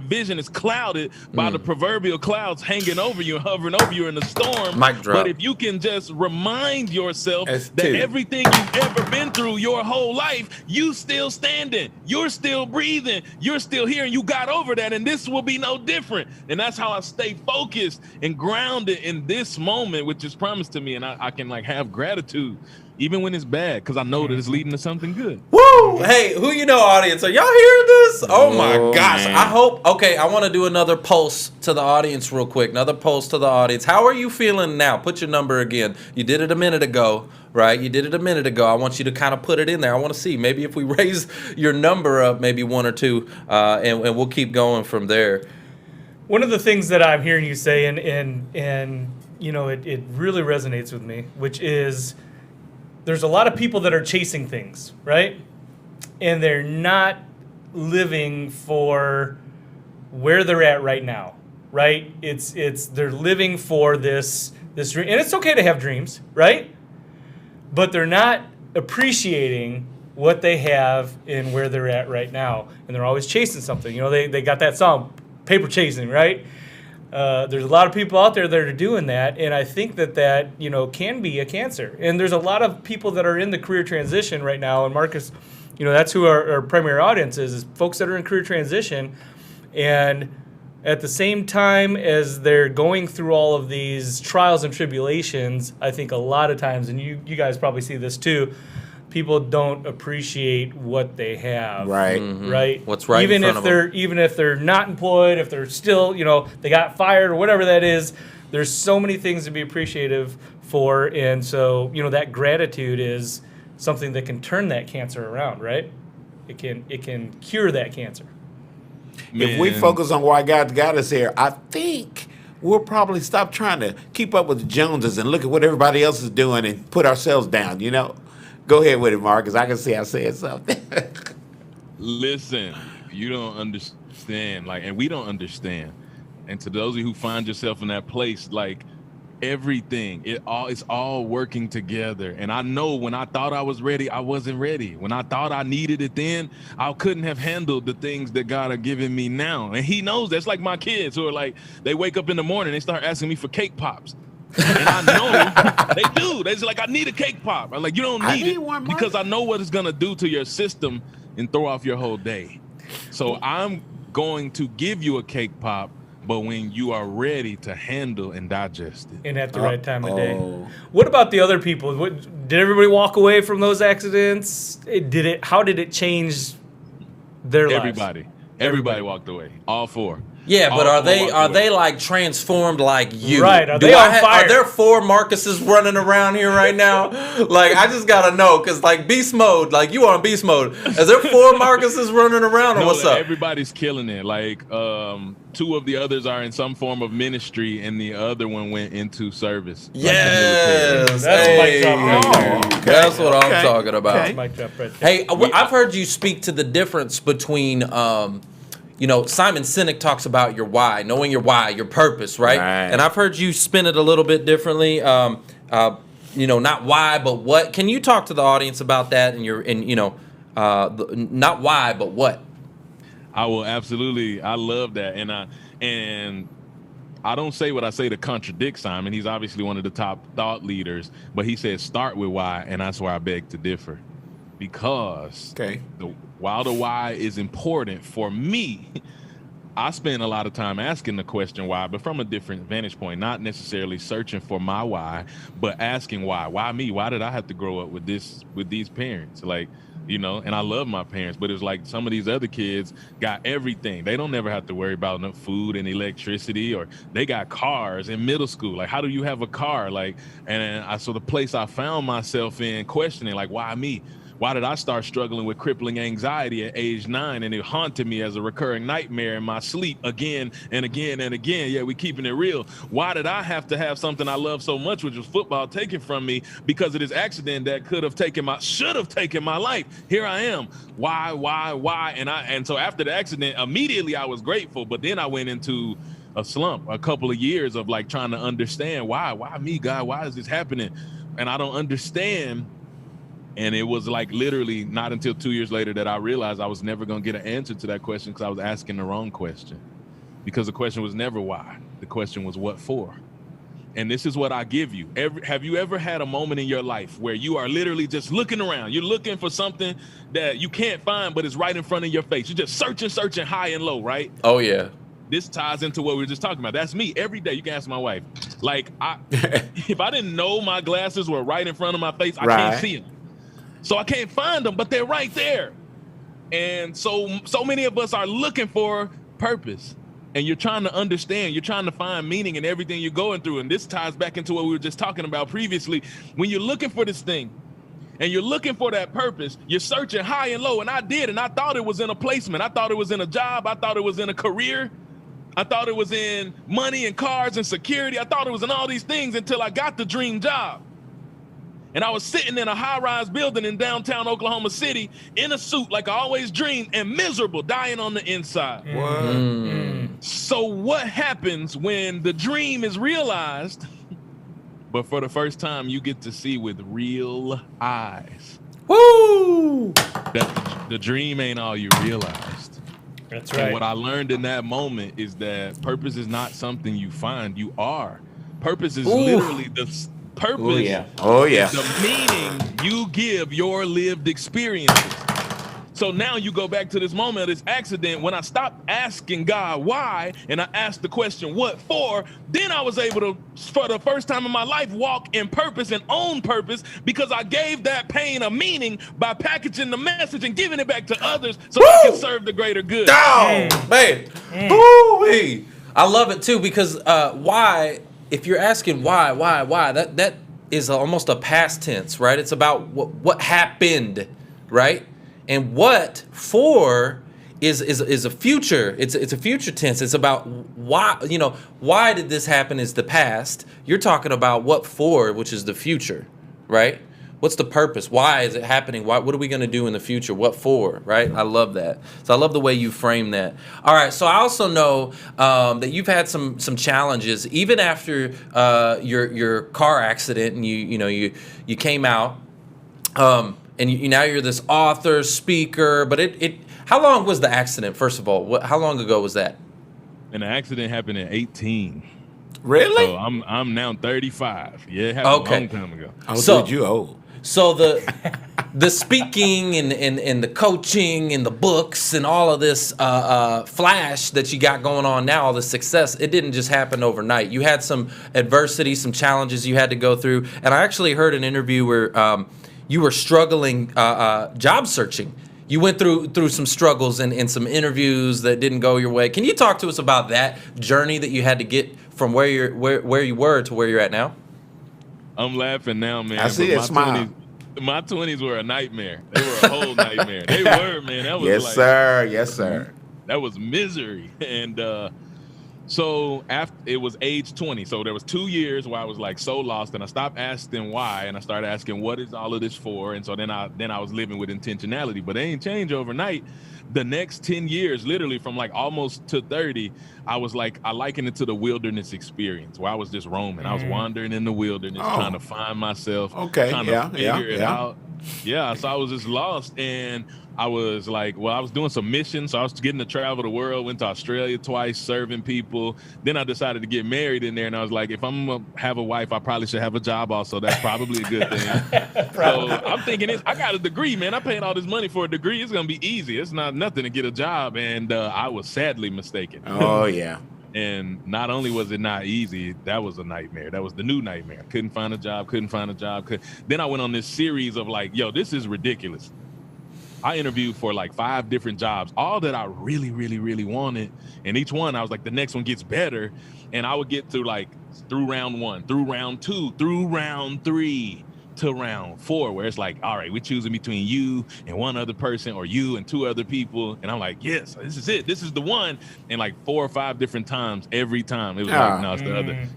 vision is clouded by the proverbial clouds hanging over you and hovering over you in the storm. Mic drop. But if you can just remind yourself that everything you've ever been through your whole life, you still standing, you're still breathing, you're still here, and you got over that, and this will be no different. And that's how I stay focused and grounded in this moment, which is promised to me, and I can like have gratitude even when it's bad, because I know that it's leading to something good. Woo! Hey, who you know, audience? Are y'all hearing this? Oh my gosh. Man. I hope, okay, I want to do another pulse to the audience real quick. Another pulse to the audience. How are you feeling now? Put your number again. You did it a minute ago, right? You did it a minute ago. I want you to kind of put it in there. I want to see. Maybe if we raise your number up, maybe 1 or 2, and we'll keep going from there. One of the things that I'm hearing you say, and you know, it really resonates with me, which is, there's a lot of people that are chasing things, right? And they're not living for where they're at right now, right? They're living for this dream. And it's okay to have dreams, right? But they're not appreciating what they have and where they're at right now. And they're always chasing something. You know, they got that song, Paper Chasing, right? There's a lot of people out there that are doing that, and I think that you know, can be a cancer. And there's a lot of people that are in the career transition right now, and Marcus, you know, that's who our primary audience is folks that are in career transition, and at the same time as they're going through all of these trials and tribulations, I think a lot of times, and you guys probably see this too, people don't appreciate what they have. Right. Right. What's right in front of them. Even if they're not employed, if they're still, you know, they got fired or whatever that is, there's so many things to be appreciative for. And so, you know, that gratitude is something that can turn that cancer around, right? It can cure that cancer. Man. If we focus on why God got us here, I think we'll probably stop trying to keep up with the Joneses and look at what everybody else is doing and put ourselves down, you know? Go ahead with it, Marcus. I can see I said something. Listen, you don't understand, and we don't understand. And to those of you who find yourself in that place, everything, it's all working together. And I know when I thought I was ready, I wasn't ready. When I thought I needed it then, I couldn't have handled the things that God are giving me now. And he knows that's like my kids who are they wake up in the morning, they start asking me for cake pops. And I know they do. They're just I need a cake pop. I'm you don't need it because I know what it's going to do to your system and throw off your whole day. So I'm going to give you a cake pop, but when you are ready to handle and digest it. And at the right time of day. What about the other people? Did everybody walk away from those accidents? How did it change their lives? Everybody walked away. All four. Yeah, but are they transformed like you? Right? Are they on fire? Are there 4 Marcuses running around here right now? I just gotta know, because beast mode, you on beast mode. Is there 4 Marcuses running around, or what's up? Everybody's killing it. 2 of the others are in some form of ministry, and the other one went into service. Yes, that's what I'm talking about. Okay. Mic drop right there. Hey, I've heard you speak to the difference between. Simon Sinek talks about your why, knowing your why, your purpose, right? And I've heard you spin it a little bit differently. Not why, but what. Can you talk to the audience about that? Not why, but what. I will absolutely. I love that, and I don't say what I say to contradict Simon. He's obviously one of the top thought leaders, but he says start with why, and that's where I beg to differ, because while the why is important for me, I spend a lot of time asking the question why, but from a different vantage point, not necessarily searching for my why, but asking why. Why me? Why did I have to grow up with these parents? And I love my parents, but it's some of these other kids got everything. They don't never have to worry about enough food and electricity, or they got cars in middle school. How do you have a car? So the place I found myself in questioning, why me? Why did I start struggling with crippling anxiety at age 9, and it haunted me as a recurring nightmare in my sleep again and again and again? Yeah, we keeping it real. Why did I have to have something I love so much, which was football, taken from me because of this accident that should have taken my life? Here I am. Why? And so after the accident, immediately I was grateful, but then I went into a slump, a couple of years of trying to understand why me, God, why is this happening? And I don't understand. And it was literally not until 2 years later that I realized I was never going to get an answer to that question, because I was asking the wrong question. Because the question was never why. The question was what for. And this is what I give you. Have you ever had a moment in your life where you are literally just looking around? You're looking for something that you can't find, but it's right in front of your face. You're just searching high and low, right? Oh, yeah. This ties into what we were just talking about. That's me every day. You can ask my wife. If I didn't know my glasses were right in front of my face, I can't see them. So I can't find them, but they're right there. And so many of us are looking for purpose. And you're trying to understand, you're trying to find meaning in everything you're going through. And this ties back into what we were just talking about previously. When you're looking for this thing and you're looking for that purpose, you're searching high and low. And I did. And I thought it was in a placement. I thought it was in a job. I thought it was in a career. I thought it was in money and cars and security. I thought it was in all these things until I got the dream job. And I was sitting in a high-rise building in downtown Oklahoma City in a suit like I always dreamed, and miserable, dying on the inside. So what happens when the dream is realized, but for the first time you get to see with real eyes? Woo! That the dream ain't all you realized. That's right. And what I learned in that moment is that purpose is not something you find, you are. Purpose is literally the purpose. Oh yeah. Oh yeah. The meaning you give your lived experiences. So now you go back to this moment of this accident. When I stopped asking God why, and I asked the question, what for, then I was able to, for the first time in my life, walk in purpose and own purpose, because I gave that pain a meaning by packaging the message and giving it back to others so I can serve the greater good. Down, man. Woo-wee. I love it too, because why, if you're asking why, that is almost a past tense, right? It's about what happened, right? And what for is a future. It's a future tense. It's about why, why did this happen is the past. You're talking about what for, which is the future, right? What's the purpose? Why is it happening? What are we going to do in the future? What for, right? I love that. So I love the way you frame that. All right. So I also know that you've had some challenges even after your car accident, and you came out. And now you're this author, speaker, but how long was the accident, first of all? How long ago was that? And the accident happened at 18. Really? So I'm now 35. Yeah, it happened a long time ago. Oh, dude, you old. So the speaking and the coaching and the books and all of this flash that you got going on now, all the success, it didn't just happen overnight. You had some adversity, some challenges you had to go through. And I actually heard an interview where you were struggling job searching. You went through some struggles and some interviews that didn't go your way. Can you talk to us about that journey that you had to get from where you were to where you're at now? I'm laughing now, man. I see a smile. My 20s were a nightmare. They were a whole nightmare. They were, man. That was yes, sir. Yes, sir. That was misery. And so after it was age 20, so there was 2 years where I was like so lost, and I stopped asking why, and I started asking what is all of this for. And so then I was living with intentionality, but it ain't changed overnight. The next 10 years, literally from like almost to 30, I was like, I liken it to the wilderness experience where I was just roaming. I was wandering in the wilderness, trying to find myself, trying to figure it out. Yeah, so I was just lost, and I was like, well, I was doing some missions, so I was getting to travel the world, went to Australia twice, serving people. Then I decided to get married in there, and I was like, if I'm going to have a wife, I probably should have a job also. That's probably a good thing. So I'm thinking, I got a degree, man. I paid all this money for a degree. It's going to be easy. It's not nothing to get a job, and I was sadly mistaken. Oh, yeah. And not only was it not easy, that was a nightmare. That was the new nightmare. Couldn't find a job. Then I went on this series of like, yo, this is ridiculous. I interviewed for like 5 different jobs, all that I really, really, really wanted. And each one, I was like, the next one gets better. And I would get through round 1, through round 2, through round 3 to round 4, where it's like, all right, we're choosing between you and one other person, or you and 2 other people. And I'm like, yes, this is it. This is the one. And like 4 or 5 different times, every time it was like, no, it's the other.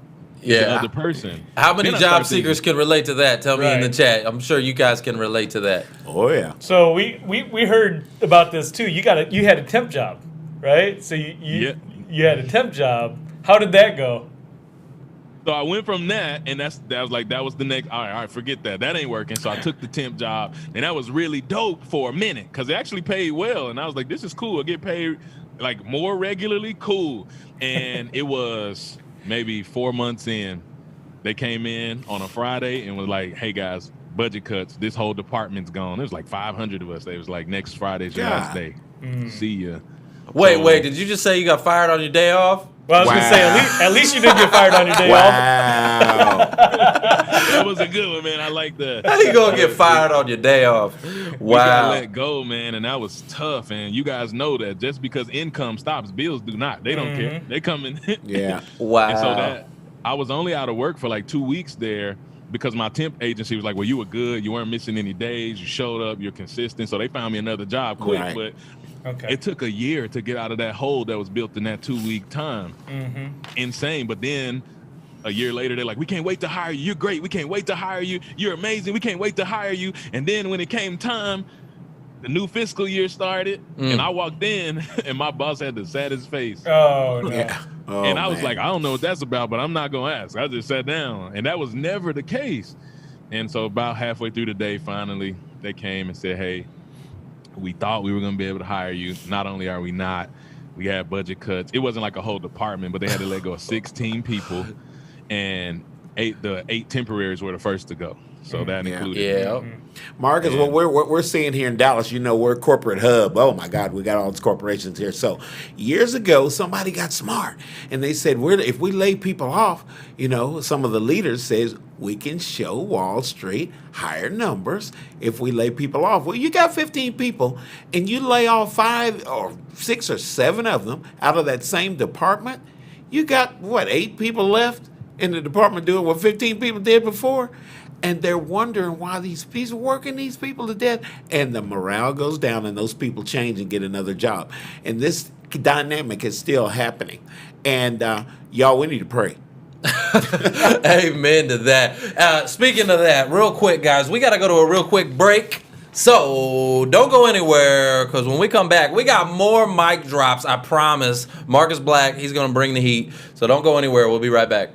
The other person. How many job seekers can relate to that? Tell me in the chat. I'm sure you guys can relate to that. Oh yeah. So we heard about this too. You had a temp job, right? So you had a temp job. How did that go? So I went from that, and that was the next. All right, forget that. That ain't working. So I took the temp job, and that was really dope for a minute because it actually paid well. And I was like, this is cool. I get paid like more regularly. Cool. And it was maybe 4 months in, they came in on a Friday and was like, hey guys, budget cuts. This whole department's gone. There was like 500 of us. They was like, next Friday's your last day. See ya. Wait, did you just say you got fired on your day off? Well, I was going to say, at least you didn't get fired on your day off. That was a good one, man. I like that. How you going to get fired on your day off? Wow. We got let go, man, and that was tough. And you guys know that just because income stops, bills do not. They don't care. They come in. Yeah. Wow. And so I was only out of work for like 2 weeks there because my temp agency was like, well, you were good. You weren't missing any days. You showed up. You're consistent. So they found me another job quick. Right. But it took a year to get out of that hole that was built in that 2-week time. Insane. But then a year later, they're like, we can't wait to hire you. You're great. We can't wait to hire you. You're amazing. We can't wait to hire you. And then when it came time, the new fiscal year started, and I walked in, and my boss had the saddest face. Oh, no. Yeah. Oh, and I was like, I don't know what that's about, but I'm not going to ask. I just sat down, and that was never the case. And so about halfway through the day, finally, they came and said, hey, we thought we were going to be able to hire you. Not only are we not, we had budget cuts. It wasn't like a whole department, but they had to let go of 16 people, and the eight temporaries were the first to go. So that included. Marcus, what we're seeing here in Dallas, we're a corporate hub. Oh my God, we got all these corporations here. So years ago, somebody got smart and they said, if we lay people off, some of the leaders says we can show Wall Street higher numbers if we lay people off. Well, you got 15 people and you lay off 5 or 6 or 7 of them out of that same department. You got 8 people left in the department doing what 15 people did before? And they're wondering why these people working these people to death, and the morale goes down, and those people change and get another job. And this dynamic is still happening. And y'all, we need to pray. Amen to that. Speaking of that, real quick, guys, we got to go to a real quick break. So don't go anywhere, because when we come back, we got more mic drops. I promise. Marcus Black, he's going to bring the heat. So don't go anywhere. We'll be right back.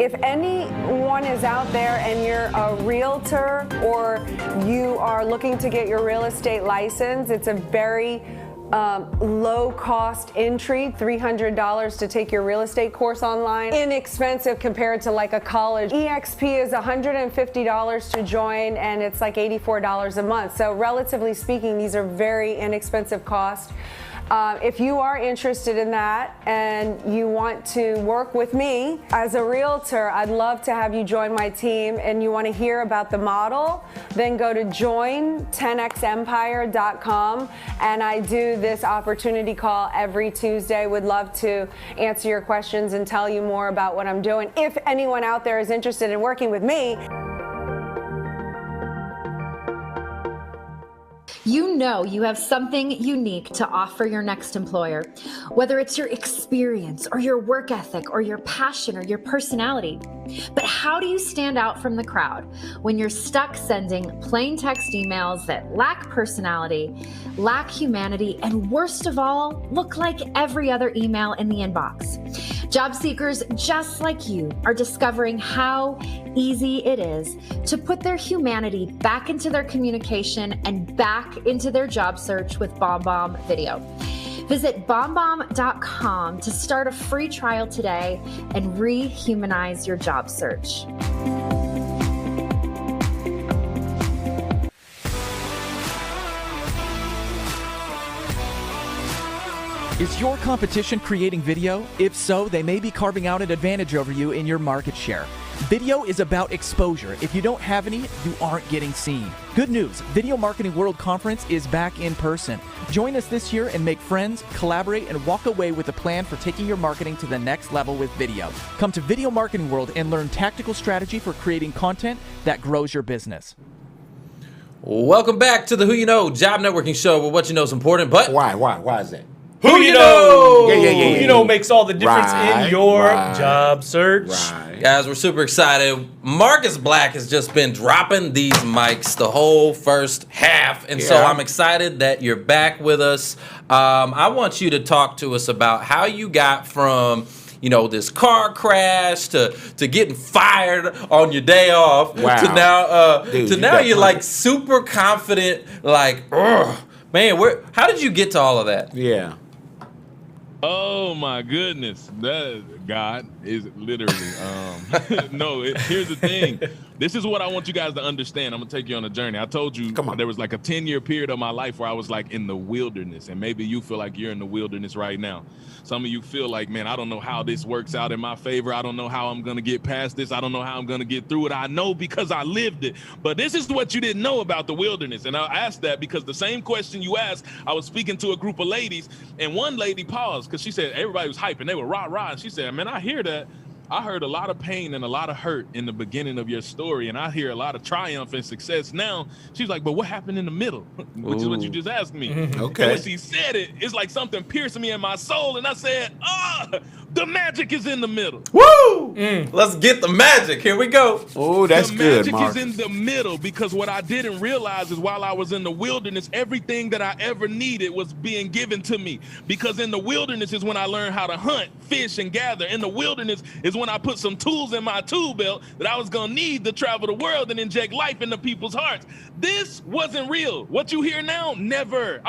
If anyone is out there and you're a realtor or you are looking to get your real estate license, it's a very low-cost entry, $300 to take your real estate course online. Inexpensive compared to like a college. EXP is $150 to join, and it's like $84 a month. So relatively speaking, these are very inexpensive costs. If you are interested in that and you want to work with me as a realtor, I'd love to have you join my team, and you want to hear about the model, then go to join10xempire.com, and I do this opportunity call every Tuesday. Would love to answer your questions and tell you more about what I'm doing. If anyone out there is interested in working with me, You know you have something unique to offer your next employer, whether it's your experience or your work ethic or your passion or your personality. But how do you stand out from the crowd when you're stuck sending plain text emails that lack personality, lack humanity, and worst of all, look like every other email in the inbox? Job seekers just like you are discovering how easy it is to put their humanity back into their communication and back into their job search with BombBomb Video. Visit BombBomb.com to start a free trial today and rehumanize your job search. Is your competition creating video? If so, they may be carving out an advantage over you in your market share. Video is about exposure. If you don't have any, you aren't getting seen. Good news, Video Marketing World Conference is back in person. Join us this year and make friends, collaborate, and walk away with a plan for taking your marketing to the next level with video. Come to Video Marketing World and learn tactical strategy for creating content that grows your business. Welcome back to the Who You Know Job Networking Show, where what you know is important, but... Why is that? Who you know? Yeah. Who you know makes all the difference in your job search. Right. Guys, we're super excited. Marcus Black has just been dropping these mics the whole first half, and so I'm excited that you're back with us. I want you to talk to us about how you got from this car crash to getting fired on your day off to now you're like super confident, like, man, how did you get to all of that? Yeah. Oh my goodness, God is literally. Here's the thing. This is what I want you guys to understand. I'm gonna take you on a journey. I told you there was like a 10-year period of my life where I was like in the wilderness, and maybe you feel like you're in the wilderness right now. Some of you feel like, man, I don't know how this works out in my favor. I don't know how I'm gonna get past this. I don't know how I'm gonna get through it. I know because I lived it. But this is what you didn't know about the wilderness. And I asked that because the same question you asked, I was speaking to a group of ladies, and one lady paused because she said everybody was hyping. They were rah, and she said, man, I hear that. I heard a lot of pain and a lot of hurt in the beginning of your story, and I hear a lot of triumph and success now. She's like, but what happened in the middle? Which is what you just asked me. Okay. And when she said it, it's like something pierced me in my soul, and I said, the magic is in the middle. Woo! Let's get the magic. Here we go. Oh, that's good, Mark. The magic is in the middle, because what I didn't realize is while I was in the wilderness, everything that I ever needed was being given to me. Because in the wilderness is when I learned how to hunt, fish, and gather. In the wilderness is when I put some tools in my tool belt that I was going to need to travel the world and inject life into people's hearts. This wasn't real. What you hear now, never.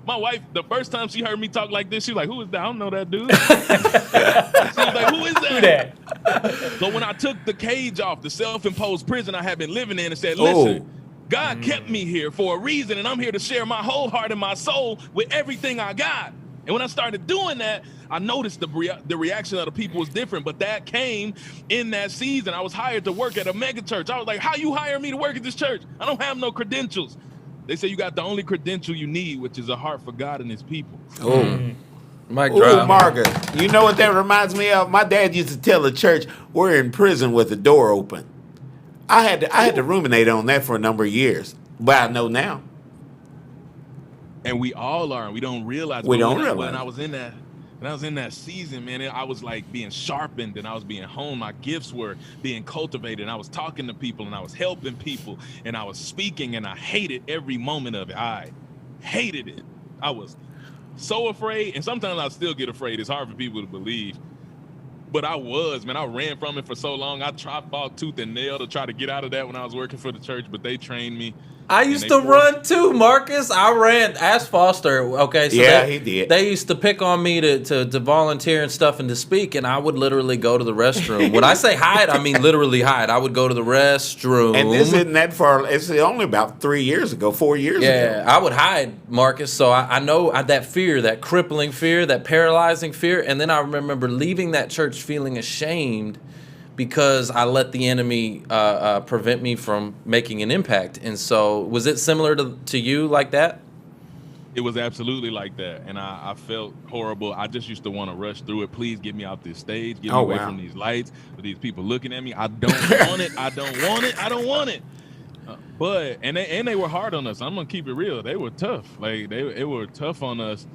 My wife, the first time she heard me talk like this, she was like, who is that? I don't know that dude. She was like, who is that? So when I took the cage off, the self-imposed prison I had been living in, and said, listen, God kept me here for a reason, and I'm here to share my whole heart and my soul with everything I got. And when I started doing that, I noticed the reaction of the people was different, but that came in that season. I was hired to work at a mega church. I was like, how you hire me to work at this church? I don't have no credentials. They say you got the only credential you need, which is a heart for God and his people. Mic drop. Margaret, you know what that reminds me of? My dad used to tell the church, we're in prison with the door open. I had to ruminate on that for a number of years, but I know now. And we all are, and we don't realize. We don't realize. When I was in that season, man, I was like being sharpened, and I was being honed. My gifts were being cultivated, and I was talking to people, and I was helping people, and I was speaking, and I hated every moment of it. I hated it. I was so afraid, and sometimes I still get afraid. It's hard for people to believe. But I ran from it for so long. I tried fought tooth and nail to try to get out of that when I was working for the church, but they trained me. I used to run too, Marcus. I ran. Ask Foster. Okay, so he did. They used to pick on me to volunteer and stuff and to speak, and I would literally go to the restroom. When I say hide, I mean literally hide. I would go to the restroom. And this isn't that far. It's only about 4 years ago. Yeah, I would hide, Marcus. So I know that fear, that crippling fear, that paralyzing fear. And then I remember leaving that church feeling ashamed because I let the enemy prevent me from making an impact. And so was it similar to you like that? It was absolutely like that. And I felt horrible. I just used to want to rush through it. Please get me out this stage. Get me away from these lights, with these people looking at me. I don't want it. I don't want it. I don't want it. But they were hard on us. I'm going to keep it real. They were tough. Like they were tough on us.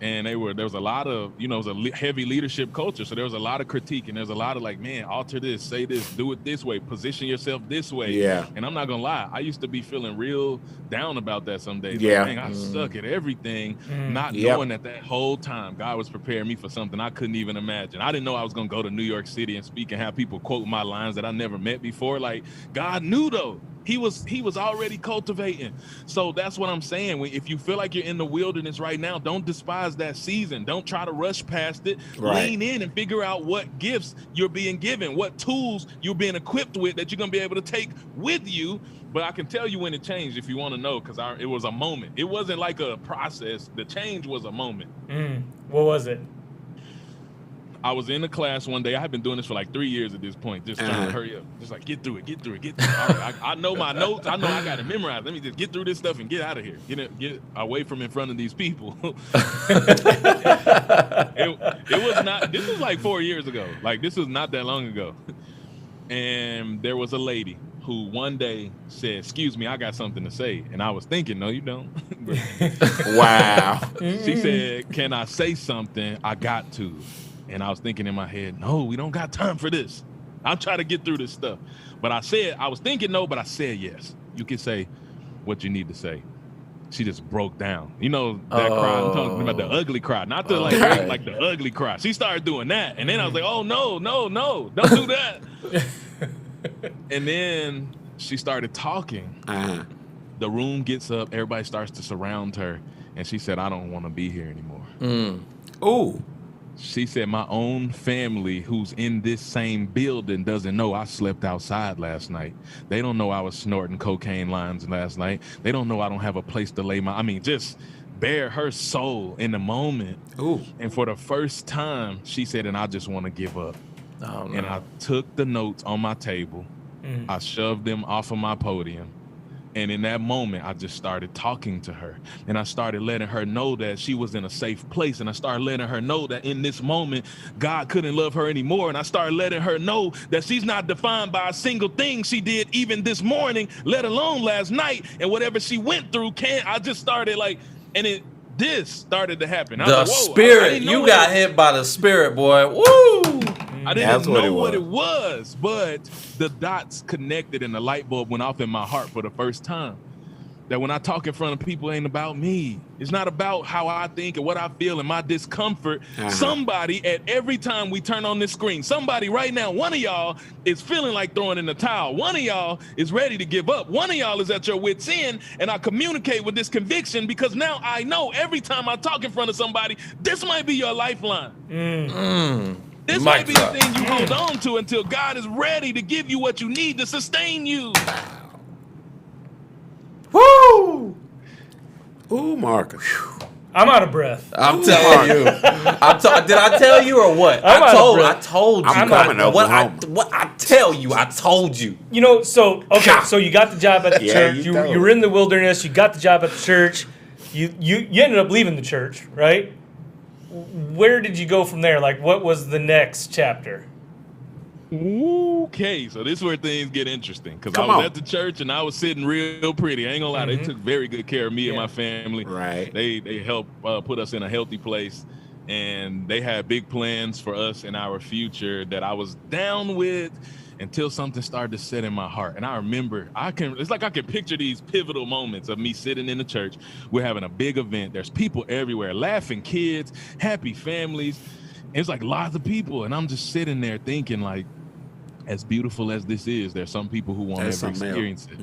And there was a lot of, it was a heavy leadership culture. So there was a lot of critique, and there's a lot of like, man, alter this, say this, do it this way, position yourself this way. Yeah. And I'm not going to lie. I used to be feeling real down about that some days. Yeah. Like, I suck at everything, not knowing that whole time God was preparing me for something I couldn't even imagine. I didn't know I was going to go to New York City and speak and have people quote my lines that I never met before. Like, God knew, though. He was already cultivating. So that's what I'm saying. If you feel like you're in the wilderness right now, don't despise that season. Don't try to rush past it. Right. Lean in and figure out what gifts you're being given, what tools you're being equipped with that you're going to be able to take with you. But I can tell you when it changed if you want to know, because it was a moment. It wasn't like a process. The change was a moment. What was it? I was in a class one day. I had been doing this for like 3 years at this point, just trying to hurry up. Just like, get through it. All right, I know my notes. I know I got it memorized. Let me just get through this stuff and get out of here. Get away from in front of these people. It was not, this was like 4 years ago. Like, this was not that long ago. And there was a lady who one day said, excuse me, I got something to say. And I was thinking, no, you don't. Wow. She said, can I say something? I got to. And I was thinking in my head, no, we don't got time for this. I'm trying to get through this stuff. But I was thinking no, but I said yes. You can say what you need to say. She just broke down. You know that cry? I'm talking about the ugly cry, not the like the ugly cry. She started doing that. And then I was like, oh, no, don't do that. And then she started talking. The room gets up. Everybody starts to surround her. And she said, I don't want to be here anymore. Ooh. She said, my own family who's in this same building doesn't know I slept outside last night. They don't know I was snorting cocaine lines last night. They don't know I don't have a place to lay just bare her soul in the moment. Ooh. And for the first time, she said, and I just want to give up. Oh, no. And I took the notes on my table. I shoved them off of my podium. And in that moment, I just started talking to her, and I started letting her know that she was in a safe place. And I started letting her know that in this moment, God couldn't love her anymore. And I started letting her know that she's not defined by a single thing she did even this morning, let alone last night. And whatever she went through, I just started this started to happen. The Spirit, you got hit by the Spirit, boy. Woo! I didn't know what it was, but the dots connected and the light bulb went off in my heart for the first time. That when I talk in front of people, it ain't about me. It's not about how I think and what I feel and my discomfort. Somebody at every time we turn on this screen, somebody right now, one of y'all is feeling like throwing in the towel. One of y'all is ready to give up. One of y'all is at your wit's end, and I communicate with this conviction because now I know every time I talk in front of somebody, this might be your lifeline. This might be the thing you hold on to until God is ready to give you what you need to sustain you. Woo! Ooh, Marcus. I'm out of breath. I'm telling you. Did I tell you or what? I told you. I'm coming over what I tell you, I told you. You know, so you got the job at the church. You were in the wilderness. You got the job at the church. You ended up leaving the church, right? Where did you go from there? Like, what was the next chapter? Okay, so this is where things get interesting because I was at the church and I was sitting real pretty. I ain't gonna lie, they took very good care of me and my family. Right. They helped put us in a healthy place, and they had big plans for us and our future that I was down with until something started to set in my heart. And I remember, it's like I can picture these pivotal moments of me sitting in the church. We're having a big event. There's people everywhere, laughing kids, happy families. And it's like lots of people. And I'm just sitting there thinking, like, as beautiful as this is, there's some people who won't ever experience it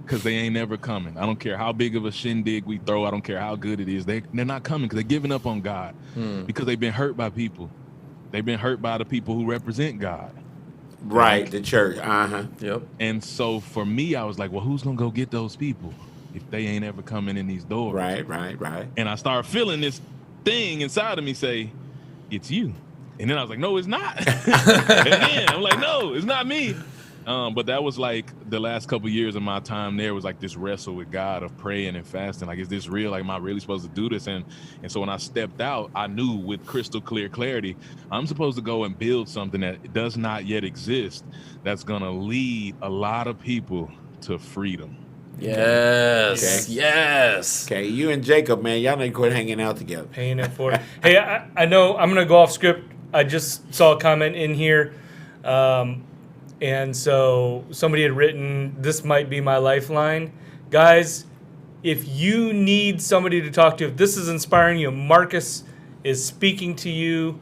because they ain't never coming. I don't care how big of a shindig we throw. I don't care how good it is. They're not coming because they're giving up on God because they've been hurt by people. They've been hurt by the people who represent God. Right, the church. Yep. And so for me, I was like, well, who's going to go get those people if they ain't ever coming in these doors? Right. And I started feeling this thing inside of me say, it's you. And then I was like, no, it's not. And again, I'm like, no, it's not me. But that was like the last couple of years of my time there was like this wrestle with God of praying and fasting. Like, is this real? Like, am I really supposed to do this? And so when I stepped out, I knew with crystal clear clarity, I'm supposed to go and build something that does not yet exist that's going to lead a lot of people to freedom. Yes. Okay. Yes. Okay, you and Jacob, man, y'all need to quit hanging out together. Paying it for it. Hey, I know I'm going to go off script. I just saw a comment in here. And so somebody had written, this might be my lifeline. Guys, if you need somebody to talk to, if this is inspiring you, Marcus is speaking to you,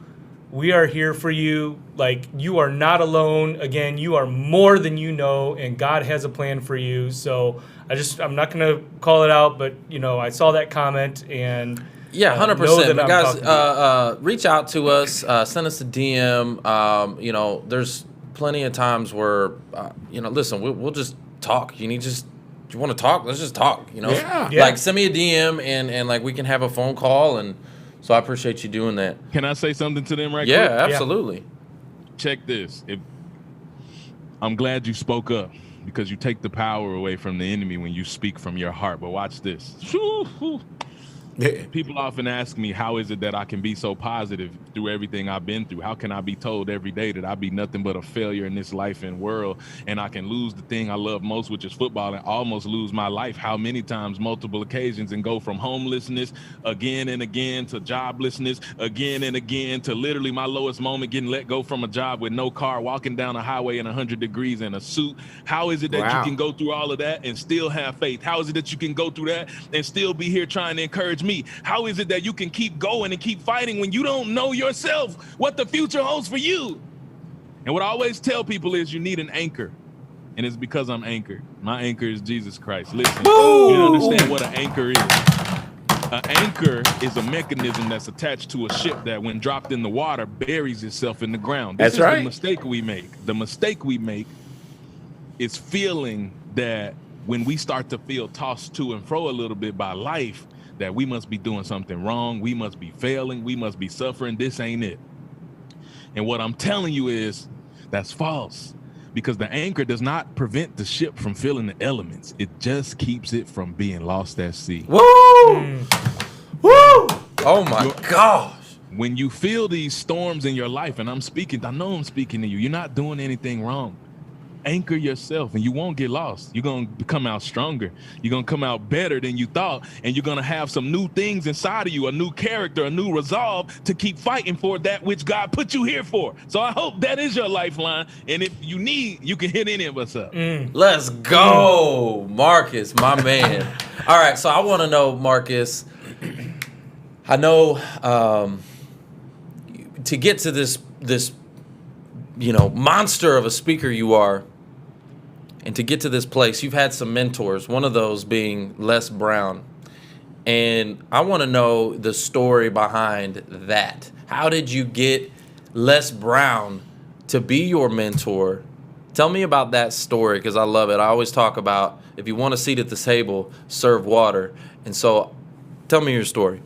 we are here for you. Like, you are not alone. Again, you are more than you know, and God has a plan for you. So I'm not going to call it out, but, I saw that comment and... Yeah, 100%. But guys, reach out to us. Send us a DM. There's plenty of times where, listen, we'll just talk. You want to talk? Let's just talk. Yeah. Like, send me a DM and like we can have a phone call. And so I appreciate you doing that. Can I say something to them right quick? Yeah, absolutely. Check this. I'm glad you spoke up because you take the power away from the enemy when you speak from your heart. But watch this. People often ask me, how is it that I can be so positive through everything I've been through? How can I be told every day that I be nothing but a failure in this life and world, and I can lose the thing I love most, which is football, and almost lose my life? How many times, multiple occasions, and go from homelessness again and again to joblessness again and again to literally my lowest moment, getting let go from a job with no car, walking down a highway in 100 degrees in a suit? How is it that you can go through all of that and still have faith? How is it that you can go through that and still be here trying to encourage me? How is it that you can keep going and keep fighting when you don't know yourself what the future holds for you? And what I always tell people is you need an anchor. And it's because I'm anchored. My anchor is Jesus Christ. Listen, you don't understand what an anchor is. An anchor is a mechanism that's attached to a ship that when dropped in the water buries itself in the ground. This is the mistake we make. The mistake we make is feeling that when we start to feel tossed to and fro a little bit by life, that we must be doing something wrong, we must be failing, we must be suffering. This ain't it. And what I'm telling you is that's false, because the anchor does not prevent the ship from feeling the elements. It just keeps it from being lost at sea. Woo! Woo! Oh my gosh. When you feel these storms in your life, and I know I'm speaking to you, you're not doing anything wrong. Anchor yourself and you won't get lost. You're going to come out stronger. You're going to come out better than you thought. And you're going to have some new things inside of you, a new character, a new resolve to keep fighting for that which God put you here for. So I hope that is your lifeline. And if you need, you can hit any of us up. Let's go, Marcus, my man. All right, so I want to know, Marcus, I know to get to this monster of a speaker you are, and to get to this place, you've had some mentors, one of those being Les Brown. And I want to know the story behind that. How did you get Les Brown to be your mentor? Tell me about that story, because I love it. I always talk about, if you want a seat at the table, serve water. And so tell me your story.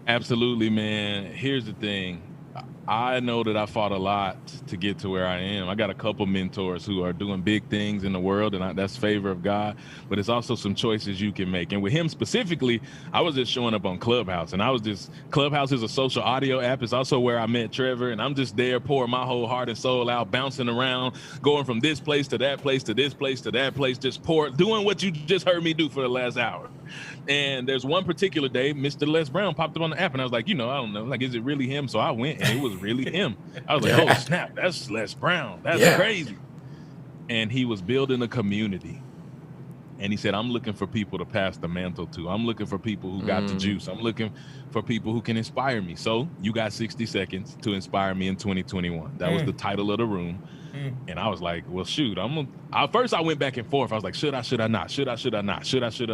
Absolutely, man. Here's the thing. I know that I fought a lot to get to where I am. I got a couple mentors who are doing big things in the world, and that's favor of God, but it's also some choices you can make. And with him specifically, I was just showing up on Clubhouse, and Clubhouse is a social audio app. It's also where I met Trevor, and I'm just there pouring my whole heart and soul out, bouncing around, going from this place to that place to this place to that place, just doing what you just heard me do for the last hour. And there's one particular day, Mr. Les Brown popped up on the app, and I was like, I don't know, like, is it really him? So I went, and it was really him. I was like, oh, snap, that's Les Brown. That's crazy. And he was building a community. And he said, I'm looking for people to pass the mantle to. I'm looking for people who got the juice. I'm looking for people who can inspire me. So you got 60 seconds to inspire me in 2021. That was the title of the room. And I was like, well, shoot, first I went back and forth. I was like, should I not? Should I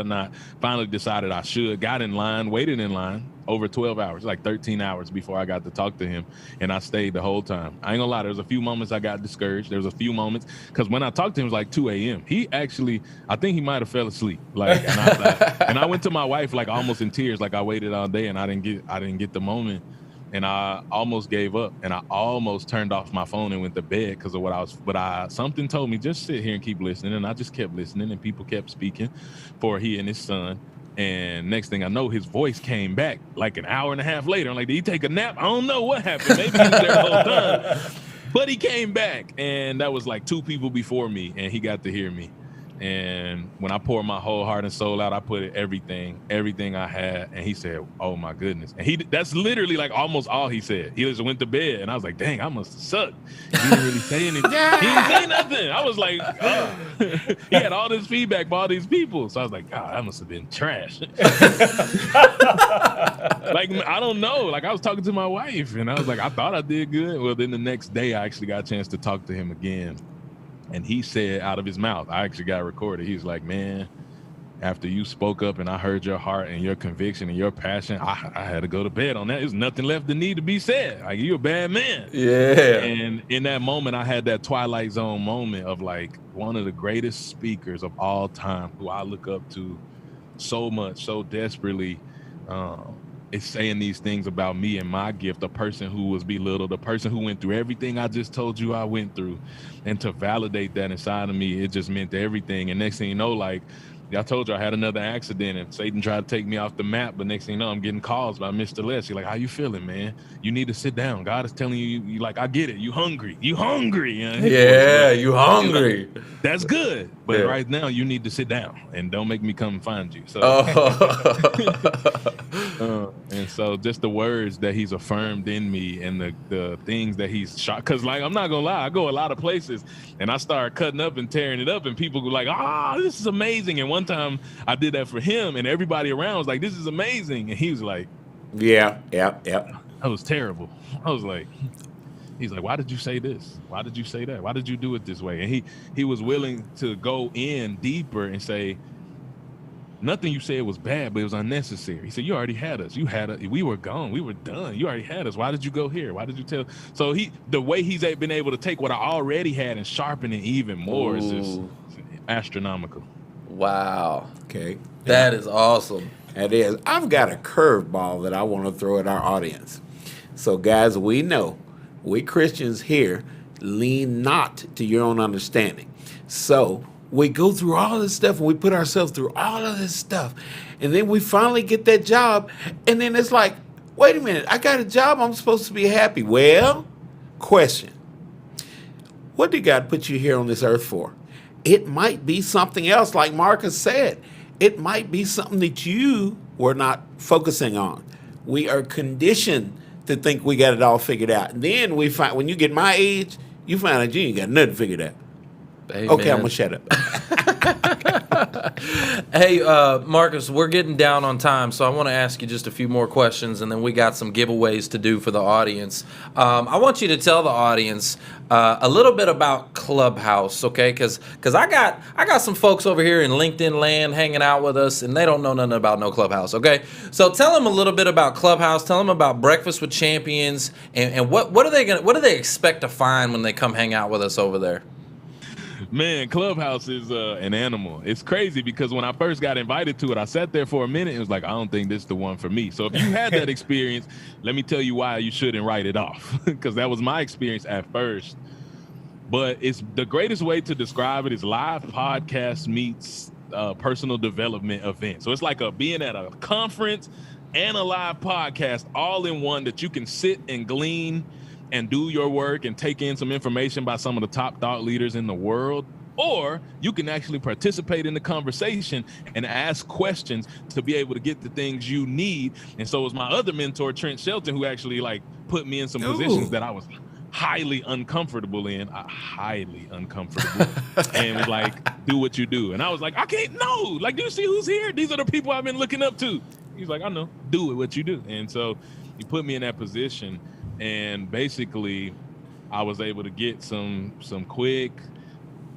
not? Finally decided I should. Got in line, waited in line over 12 hours, like 13 hours before I got to talk to him. And I stayed the whole time. I ain't gonna lie, there was a few moments I got discouraged. There was a few moments, because when I talked to him, it was like 2 a.m. He actually, I think he might have fell asleep. And I went to my wife like almost in tears, like I waited all day and I didn't get the moment. And I almost gave up, and I almost turned off my phone and went to bed because of something told me, just sit here and keep listening. And I just kept listening, and people kept speaking for he and his son. And next thing I know, his voice came back like an hour and a half later. I'm like, did he take a nap? I don't know what happened. Maybe he was there the whole time. But he came back, and that was like 2 people before me, and he got to hear me. And when I poured my whole heart and soul out, I put everything I had. And he said, oh my goodness. And that's literally like almost all he said. He just went to bed, and I was like, dang, I must have sucked. He didn't really say anything. He didn't say nothing. I was like, oh. He had all this feedback from all these people. So I was like, God, that must have been trash. Like, I don't know. Like, I was talking to my wife, and I was like, I thought I did good. Well, then the next day I actually got a chance to talk to him again. And he said out of his mouth, I actually got recorded, he was like, man, after you spoke up and I heard your heart and your conviction and your passion, I had to go to bed on that. There's nothing left that need to be said. Like, you're a bad man. Yeah. And in that moment, I had that Twilight Zone moment of like one of the greatest speakers of all time, who I look up to so much, so desperately, is saying these things about me and my gift, a person who was belittled, a person who went through everything I just told you I went through. And to validate that inside of me, it just meant everything. And next thing you know, like, I told you I had another accident and Satan tried to take me off the map, but next thing you know, I'm getting calls by Mr. Les. You're like, how you feeling, man? You need to sit down. God is telling you like, I get it. You hungry. You hungry. Yeah, you hungry. Like, that's good. But right now you need to sit down and don't make me come and find you. So, and so just the words that he's affirmed in me and the things that he's shot. Cause like, I'm not gonna lie, I go a lot of places and I start cutting up and tearing it up and people go like, this is amazing. And one time I did that for him and everybody around was like, this is amazing. And he was like, yeah. That was terrible. I was like, he's like, why did you say this? Why did you say that? Why did you do it this way? And he was willing to go in deeper and say, nothing you said was bad, but it was unnecessary. He said, you already had us. We were gone. We were done. You already had us. Why did you go here? Why did you tell? So the way he's been able to take what I already had and sharpen it even more is just astronomical. Wow. Okay. That is awesome. That is. I've got a curveball that I want to throw at our audience. So, guys, we know, we Christians here lean not to your own understanding. So we go through all this stuff, and we put ourselves through all of this stuff, and then we finally get that job, and then it's like, wait a minute, I got a job, I'm supposed to be happy. Well, question, what did God put you here on this earth for? It might be something else, like Marcus said. It might be something that you were not focusing on. We are conditioned to think we got it all figured out. And then we find, when you get my age, you find out you ain't got nothing figured out. Amen. Okay, I'm going to shut up. Hey, Marcus, we're getting down on time, so I want to ask you just a few more questions, and then we got some giveaways to do for the audience. I want you to tell the audience a little bit about Clubhouse, okay? Because I got some folks over here in LinkedIn land hanging out with us, and they don't know nothing about no Clubhouse, okay? So tell them a little bit about Clubhouse. Tell them about Breakfast with Champions, and what do they expect to find when they come hang out with us over there? Man, Clubhouse is an animal. It's crazy because when I first got invited to it, I sat there for a minute. It was like, I don't think this is the one for me. So if you had that experience, let me tell you why you shouldn't write it off, because that was my experience at first. But it's the greatest way to describe it is live podcast meets personal development event. So it's like being at a conference and a live podcast all in one, that you can sit and glean and do your work and take in some information by some of the top thought leaders in the world, or you can actually participate in the conversation and ask questions to be able to get the things you need. And so it was my other mentor, Trent Shelton, who actually put me in some positions that I was highly uncomfortable in, and was like, do what you do. And I was like, I can't, no, do you see who's here? These are the people I've been looking up to. He's like, I know, do what you do. And so he put me in that position. And basically, I was able to get some quick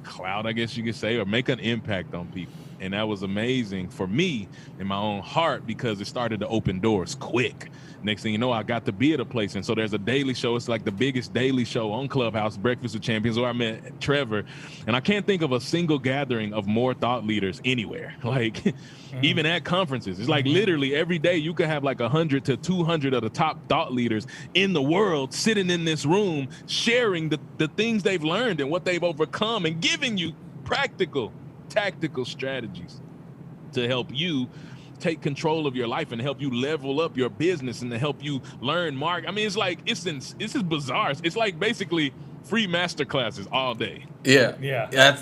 clout, I guess you could say, or make an impact on people. And that was amazing for me in my own heart, because it started to open doors quick. Next thing you know, I got to be at a place. And so there's a daily show. It's like the biggest daily show on Clubhouse, Breakfast with Champions, where I met Trevor. And I can't think of a single gathering of more thought leaders anywhere. Even at conferences, it's like literally every day you could have 100 to 200 of the top thought leaders in the world sitting in this room, sharing the things they've learned and what they've overcome, and giving you practical, tactical strategies to help you take control of your life and help you level up your business and to help you learn market. I mean, it's just bizarre. It's like basically free master classes all day. Yeah.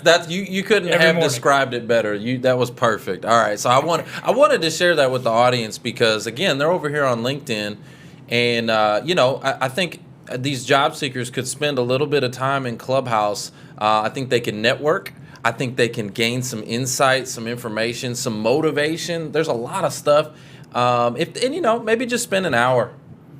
That's you couldn't have described it better. That was perfect. All right. So I wanted to share that with the audience, because again, they're over here on LinkedIn, and I think these job seekers could spend a little bit of time in Clubhouse. I think they can network. I think they can gain some insight, some information, some motivation. There's a lot of stuff. Maybe just spend an hour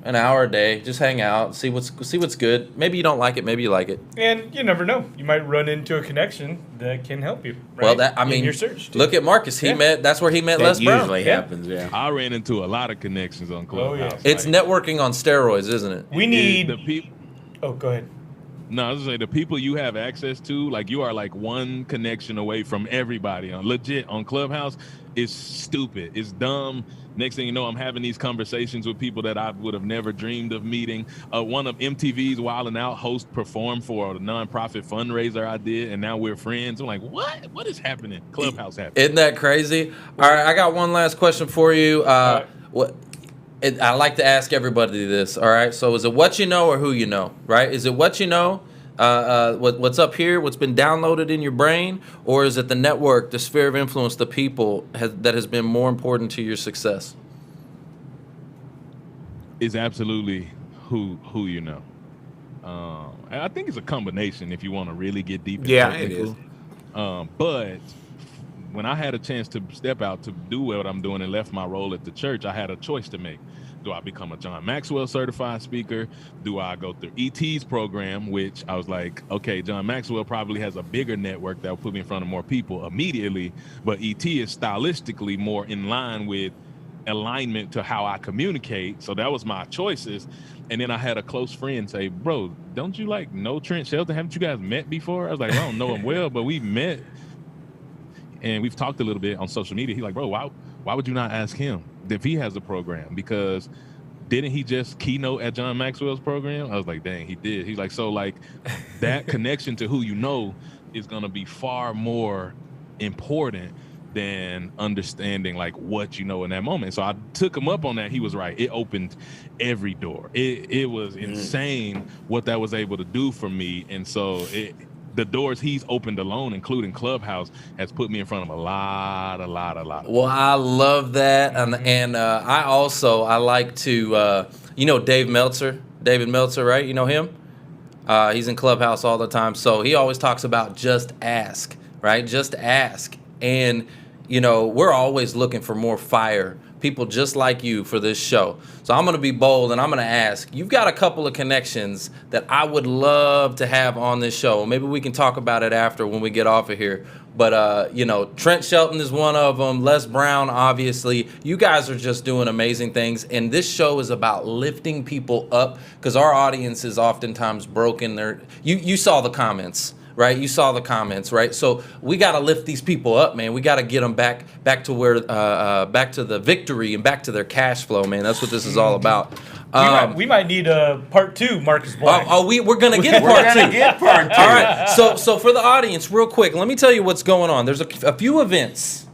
a day, just hang out, see what's good. Maybe you don't like it, maybe you like it. And you never know, you might run into a connection that can help you. Right? Well, in your search. Look at Marcus. That's where he met Les Brown. That usually happens. Yeah. I ran into a lot of connections on Clubhouse. Oh, yeah. It's networking on steroids, isn't it? We need the people. Oh, go ahead. No, I was gonna say the people you have access to, you are one connection away from everybody. On Clubhouse, it's stupid, it's dumb. Next thing you know, I'm having these conversations with people that I would have never dreamed of meeting. One of MTV's Wild 'N Out hosts performed for a nonprofit fundraiser I did, and now we're friends. I'm like, what? What is happening? Clubhouse happening. Isn't that crazy? All right, I got one last question for you. I like to ask everybody this, all right? So is it what you know or who you know, right? Is it what you know, what's up here, what's been downloaded in your brain, or is it the network, the sphere of influence, the people that has been more important to your success? It's absolutely who you know. I think it's a combination if you want to really get deep into it is. But when I had a chance to step out to do what I'm doing and left my role at the church, I had a choice to make. Do I become a John Maxwell certified speaker? Do I go through ET's program, which I was like, okay, John Maxwell probably has a bigger network that will put me in front of more people immediately, but ET is stylistically more in line with alignment to how I communicate. So that was my choices. And then I had a close friend say, bro, don't you know Trent Shelton? Haven't you guys met before? I was like, I don't know him well, but we've met. And we've talked a little bit on social media. He's like, bro, why would you not ask him if he has a program? Because didn't he just keynote at John Maxwell's program? I was like, dang, he did. He's like, so like that connection to who you know is going to be far more important than understanding like what you know in that moment. So I took him up on that. He was right. It opened every door. It was insane what that was able to do for me. And so the doors he's opened alone, including Clubhouse, has put me in front of a lot. Well, I love that. And I like to, David Meltzer, right? You know him? He's in Clubhouse all the time. So he always talks about just ask, right? Just ask. And, we're always looking for more fire, people just like you for this show. So I'm going to be bold and I'm going to ask, you've got a couple of connections that I would love to have on this show. Maybe we can talk about it after when we get off of here. But, Trent Shelton is one of them. Les Brown, obviously. You guys are just doing amazing things. And this show is about lifting people up because our audience is oftentimes broken. You saw the comments. Right, you saw the comments, right? So we got to lift these people up, man. We got to get them back to where, back to the victory and back to their cash flow, man. That's what this is all about. We might need a part 2, Marcus Black. We're gonna get part 2. All right. So for the audience, real quick, let me tell you what's going on. There's a few events,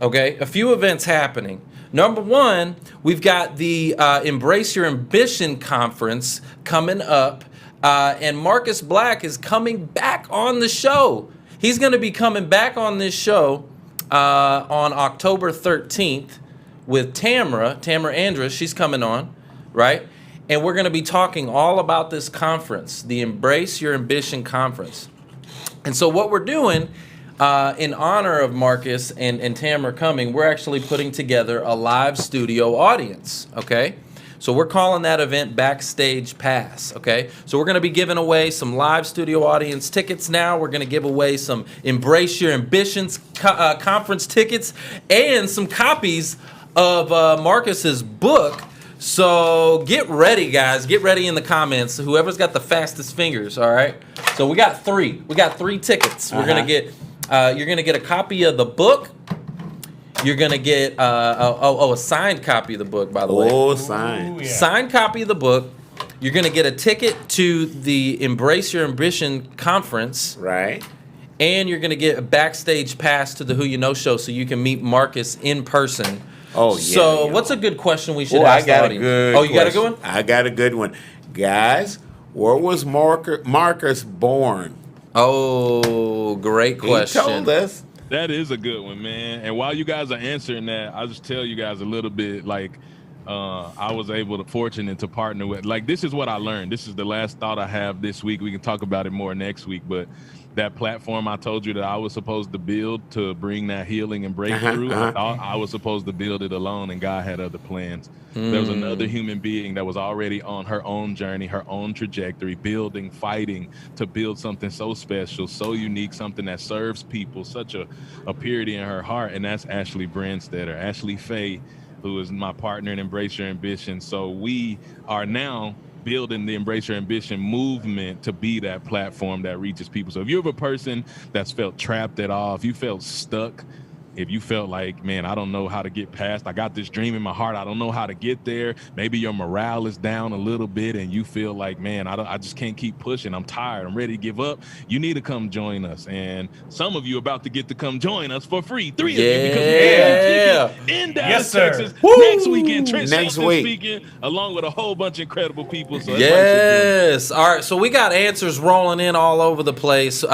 okay? A few events happening. Number one, we've got the Embrace Your Ambition conference coming up. And Marcus Black is coming back on the show. He's going to be coming back on this show on October 13th with Tamara Andrus. She's coming on, right? And we're going to be talking all about this conference, the Embrace Your Ambition conference. And so what we're doing in honor of Marcus and Tamara coming, we're actually putting together a live studio audience, okay? So we're calling that event Backstage Pass, okay? So we're going to be giving away some live studio audience tickets now. We're going to give away some Embrace Your Ambitions conference tickets and some copies of Marcus's book. So get ready, guys. Get ready in the comments. Whoever's got the fastest fingers, all right? So we got 3. We got 3 tickets. We're going to get, you're going to get a copy of the book. You're going to get a signed copy of the book, by the way. Oh, signed. Ooh, yeah. Signed copy of the book. You're going to get a ticket to the Embrace Your Ambition conference. Right. And you're going to get a backstage pass to the Who You Know show so you can meet Marcus in person. Oh, yeah. So what's a good question we should ask the audience? You got a good one? I got a good one. Guys, where was Marcus born? Oh, great question. He told us. That is a good one, man. And while you guys are answering that, I'll just tell you guys a little bit, like, I was fortunate to partner with, like, this is what I learned. This is the last thought I have this week. We can talk about it more next week, but that platform I told you that I was supposed to build to bring that healing and breakthrough, I thought I was supposed to build it alone, and God had other plans. There was another human being that was already on her own journey, her own trajectory, building, fighting to build something so special, so unique, something that serves people, such a purity in her heart, and that's Ashley Brandstetter, Ashley Faye, who is my partner in Embrace Your Ambition. So we are now building the Embrace Your Ambition movement to be that platform that reaches people. So if you're a person that's felt trapped at all, if you felt stuck, if you felt like, man, I don't know how to get past, I got this dream in my heart, I don't know how to get there. Maybe your morale is down a little bit and you feel like, man, I just can't keep pushing. I'm tired. I'm ready to give up. You need to come join us. And some of you are about to get to come join us for free. 3 of you, because we're in Dallas, Texas next weekend. Trent Shelton speaking along with a whole bunch of incredible people. So yes. All right. So we got answers rolling in all over the place.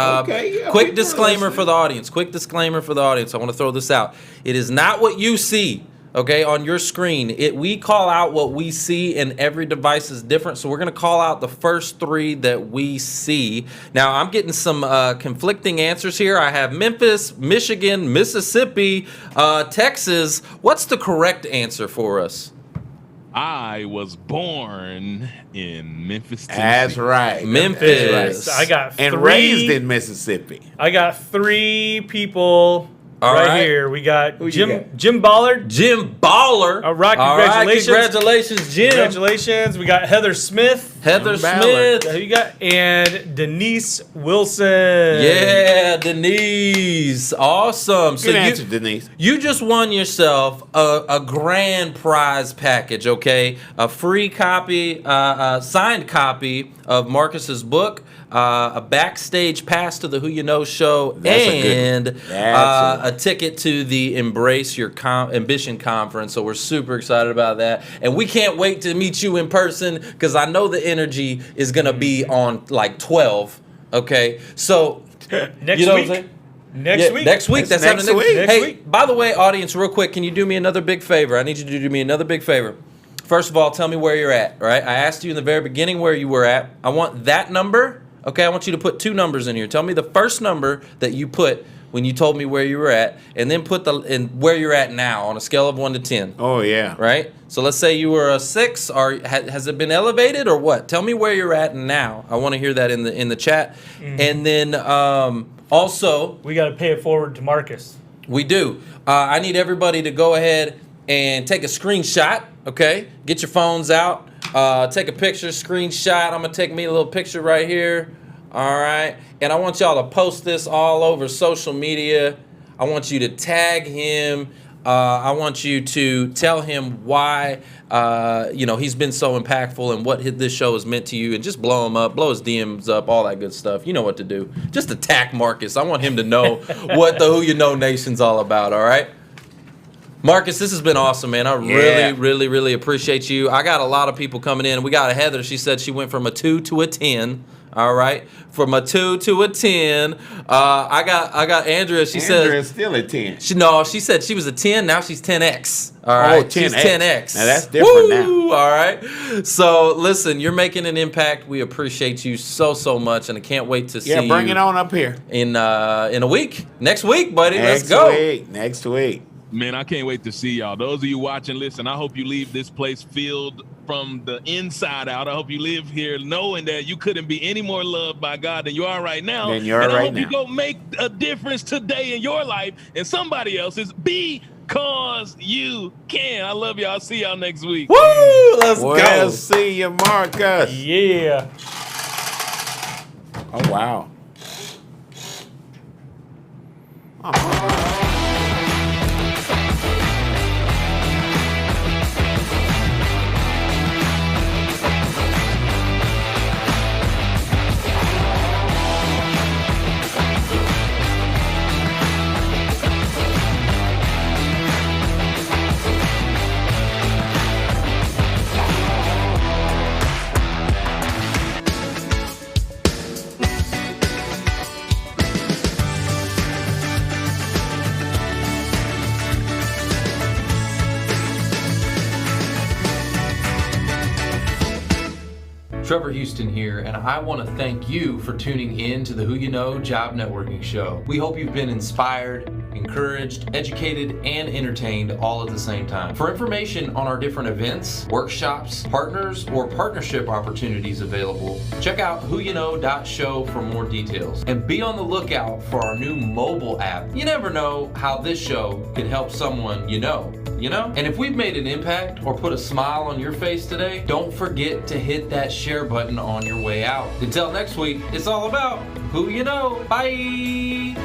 Quick disclaimer for the audience. I want to throw this out. It is not what you see, okay, on your screen. We call out what we see, and every device is different. So we're going to call out the first 3 that we see. Now, I'm getting some conflicting answers here. I have Memphis, Michigan, Mississippi, Texas. What's the correct answer for us? I was born in Memphis, Tennessee. That's right. Memphis. I got 3. And raised in Mississippi. I got 3 people Right here, we got Jim Ballard. Jim Baller. All right, congratulations. Congratulations, Jim. Congratulations. We got Heather Smith. Who you got? And Denise Wilson. Yeah, Denise. Awesome. Good answer, Denise. You just won yourself a grand prize package, okay? A free copy, signed copy of Marcus's book, a backstage pass to the Who You Know show, and a ticket to the Embrace Your Ambition conference. So we're super excited about that. And we can't wait to meet you in person because I know the energy is going to be on like 12. Okay? So, next week. Next week. That's next week. Hey, by the way, audience, real quick, can you do me another big favor? I need you to do me another big favor. First of all, tell me where you're at, right? I asked you in the very beginning where you were at. I want that number. Okay, I want you to put 2 numbers in here. Tell me the first number that you put when you told me where you were at, and then put where you're at now on a scale of 1 to 10. Oh, yeah. Right? So let's say you were a 6, or has it been elevated or what? Tell me where you're at now. I want to hear that in the chat. Mm-hmm. And then also... we got to pay it forward to Marcus. We do. I need everybody to go ahead and take a screenshot, okay? Get your phones out. Take a picture, screenshot. I'm going to take me a little picture right here. All right. And I want y'all to post this all over social media. I want you to tag him. I want you to tell him why, he's been so impactful and what this show has meant to you, and just blow him up, blow his DMs up, all that good stuff. You know what to do. Just attack Marcus. I want him to know what the Who You Know Nation's all about, all right? Marcus, this has been awesome, man. I really appreciate you. I got a lot of people coming in. We got a Heather. She said she went from a 2 to a 10. All right, from a 2 to a 10. I got Andrea. She said Andrea's still a 10. She said she was a 10. Now she's 10x. All right, 10X. She's 10x. Now that's different now. All right. So listen, you're making an impact. We appreciate you so much, and I can't wait to see you. Yeah, bring it on up here in a week. Next week, buddy. Next week. Man, I can't wait to see y'all. Those of you watching, listen, I hope you leave this place filled from the inside out. I hope you live here knowing that you couldn't be any more loved by God than you are right now. And I hope you go make a difference today in your life and somebody else's, because you can. I love y'all. I'll see y'all next week. Woo! Let's go. We'll see you, Marcus. Yeah. Oh, wow. Trevor Houston here, and I want to thank you for tuning in to the Who You Know Job Networking Show. We hope you've been inspired, encouraged, educated, and entertained all at the same time. For information on our different events, workshops, partners, or partnership opportunities available, check out whoyouknow.show for more details. And be on the lookout for our new mobile app. You never know how this show can help someone you know? And if we've made an impact or put a smile on your face today, don't forget to hit that share button on your way out. Until next week, it's all about Who You Know. Bye!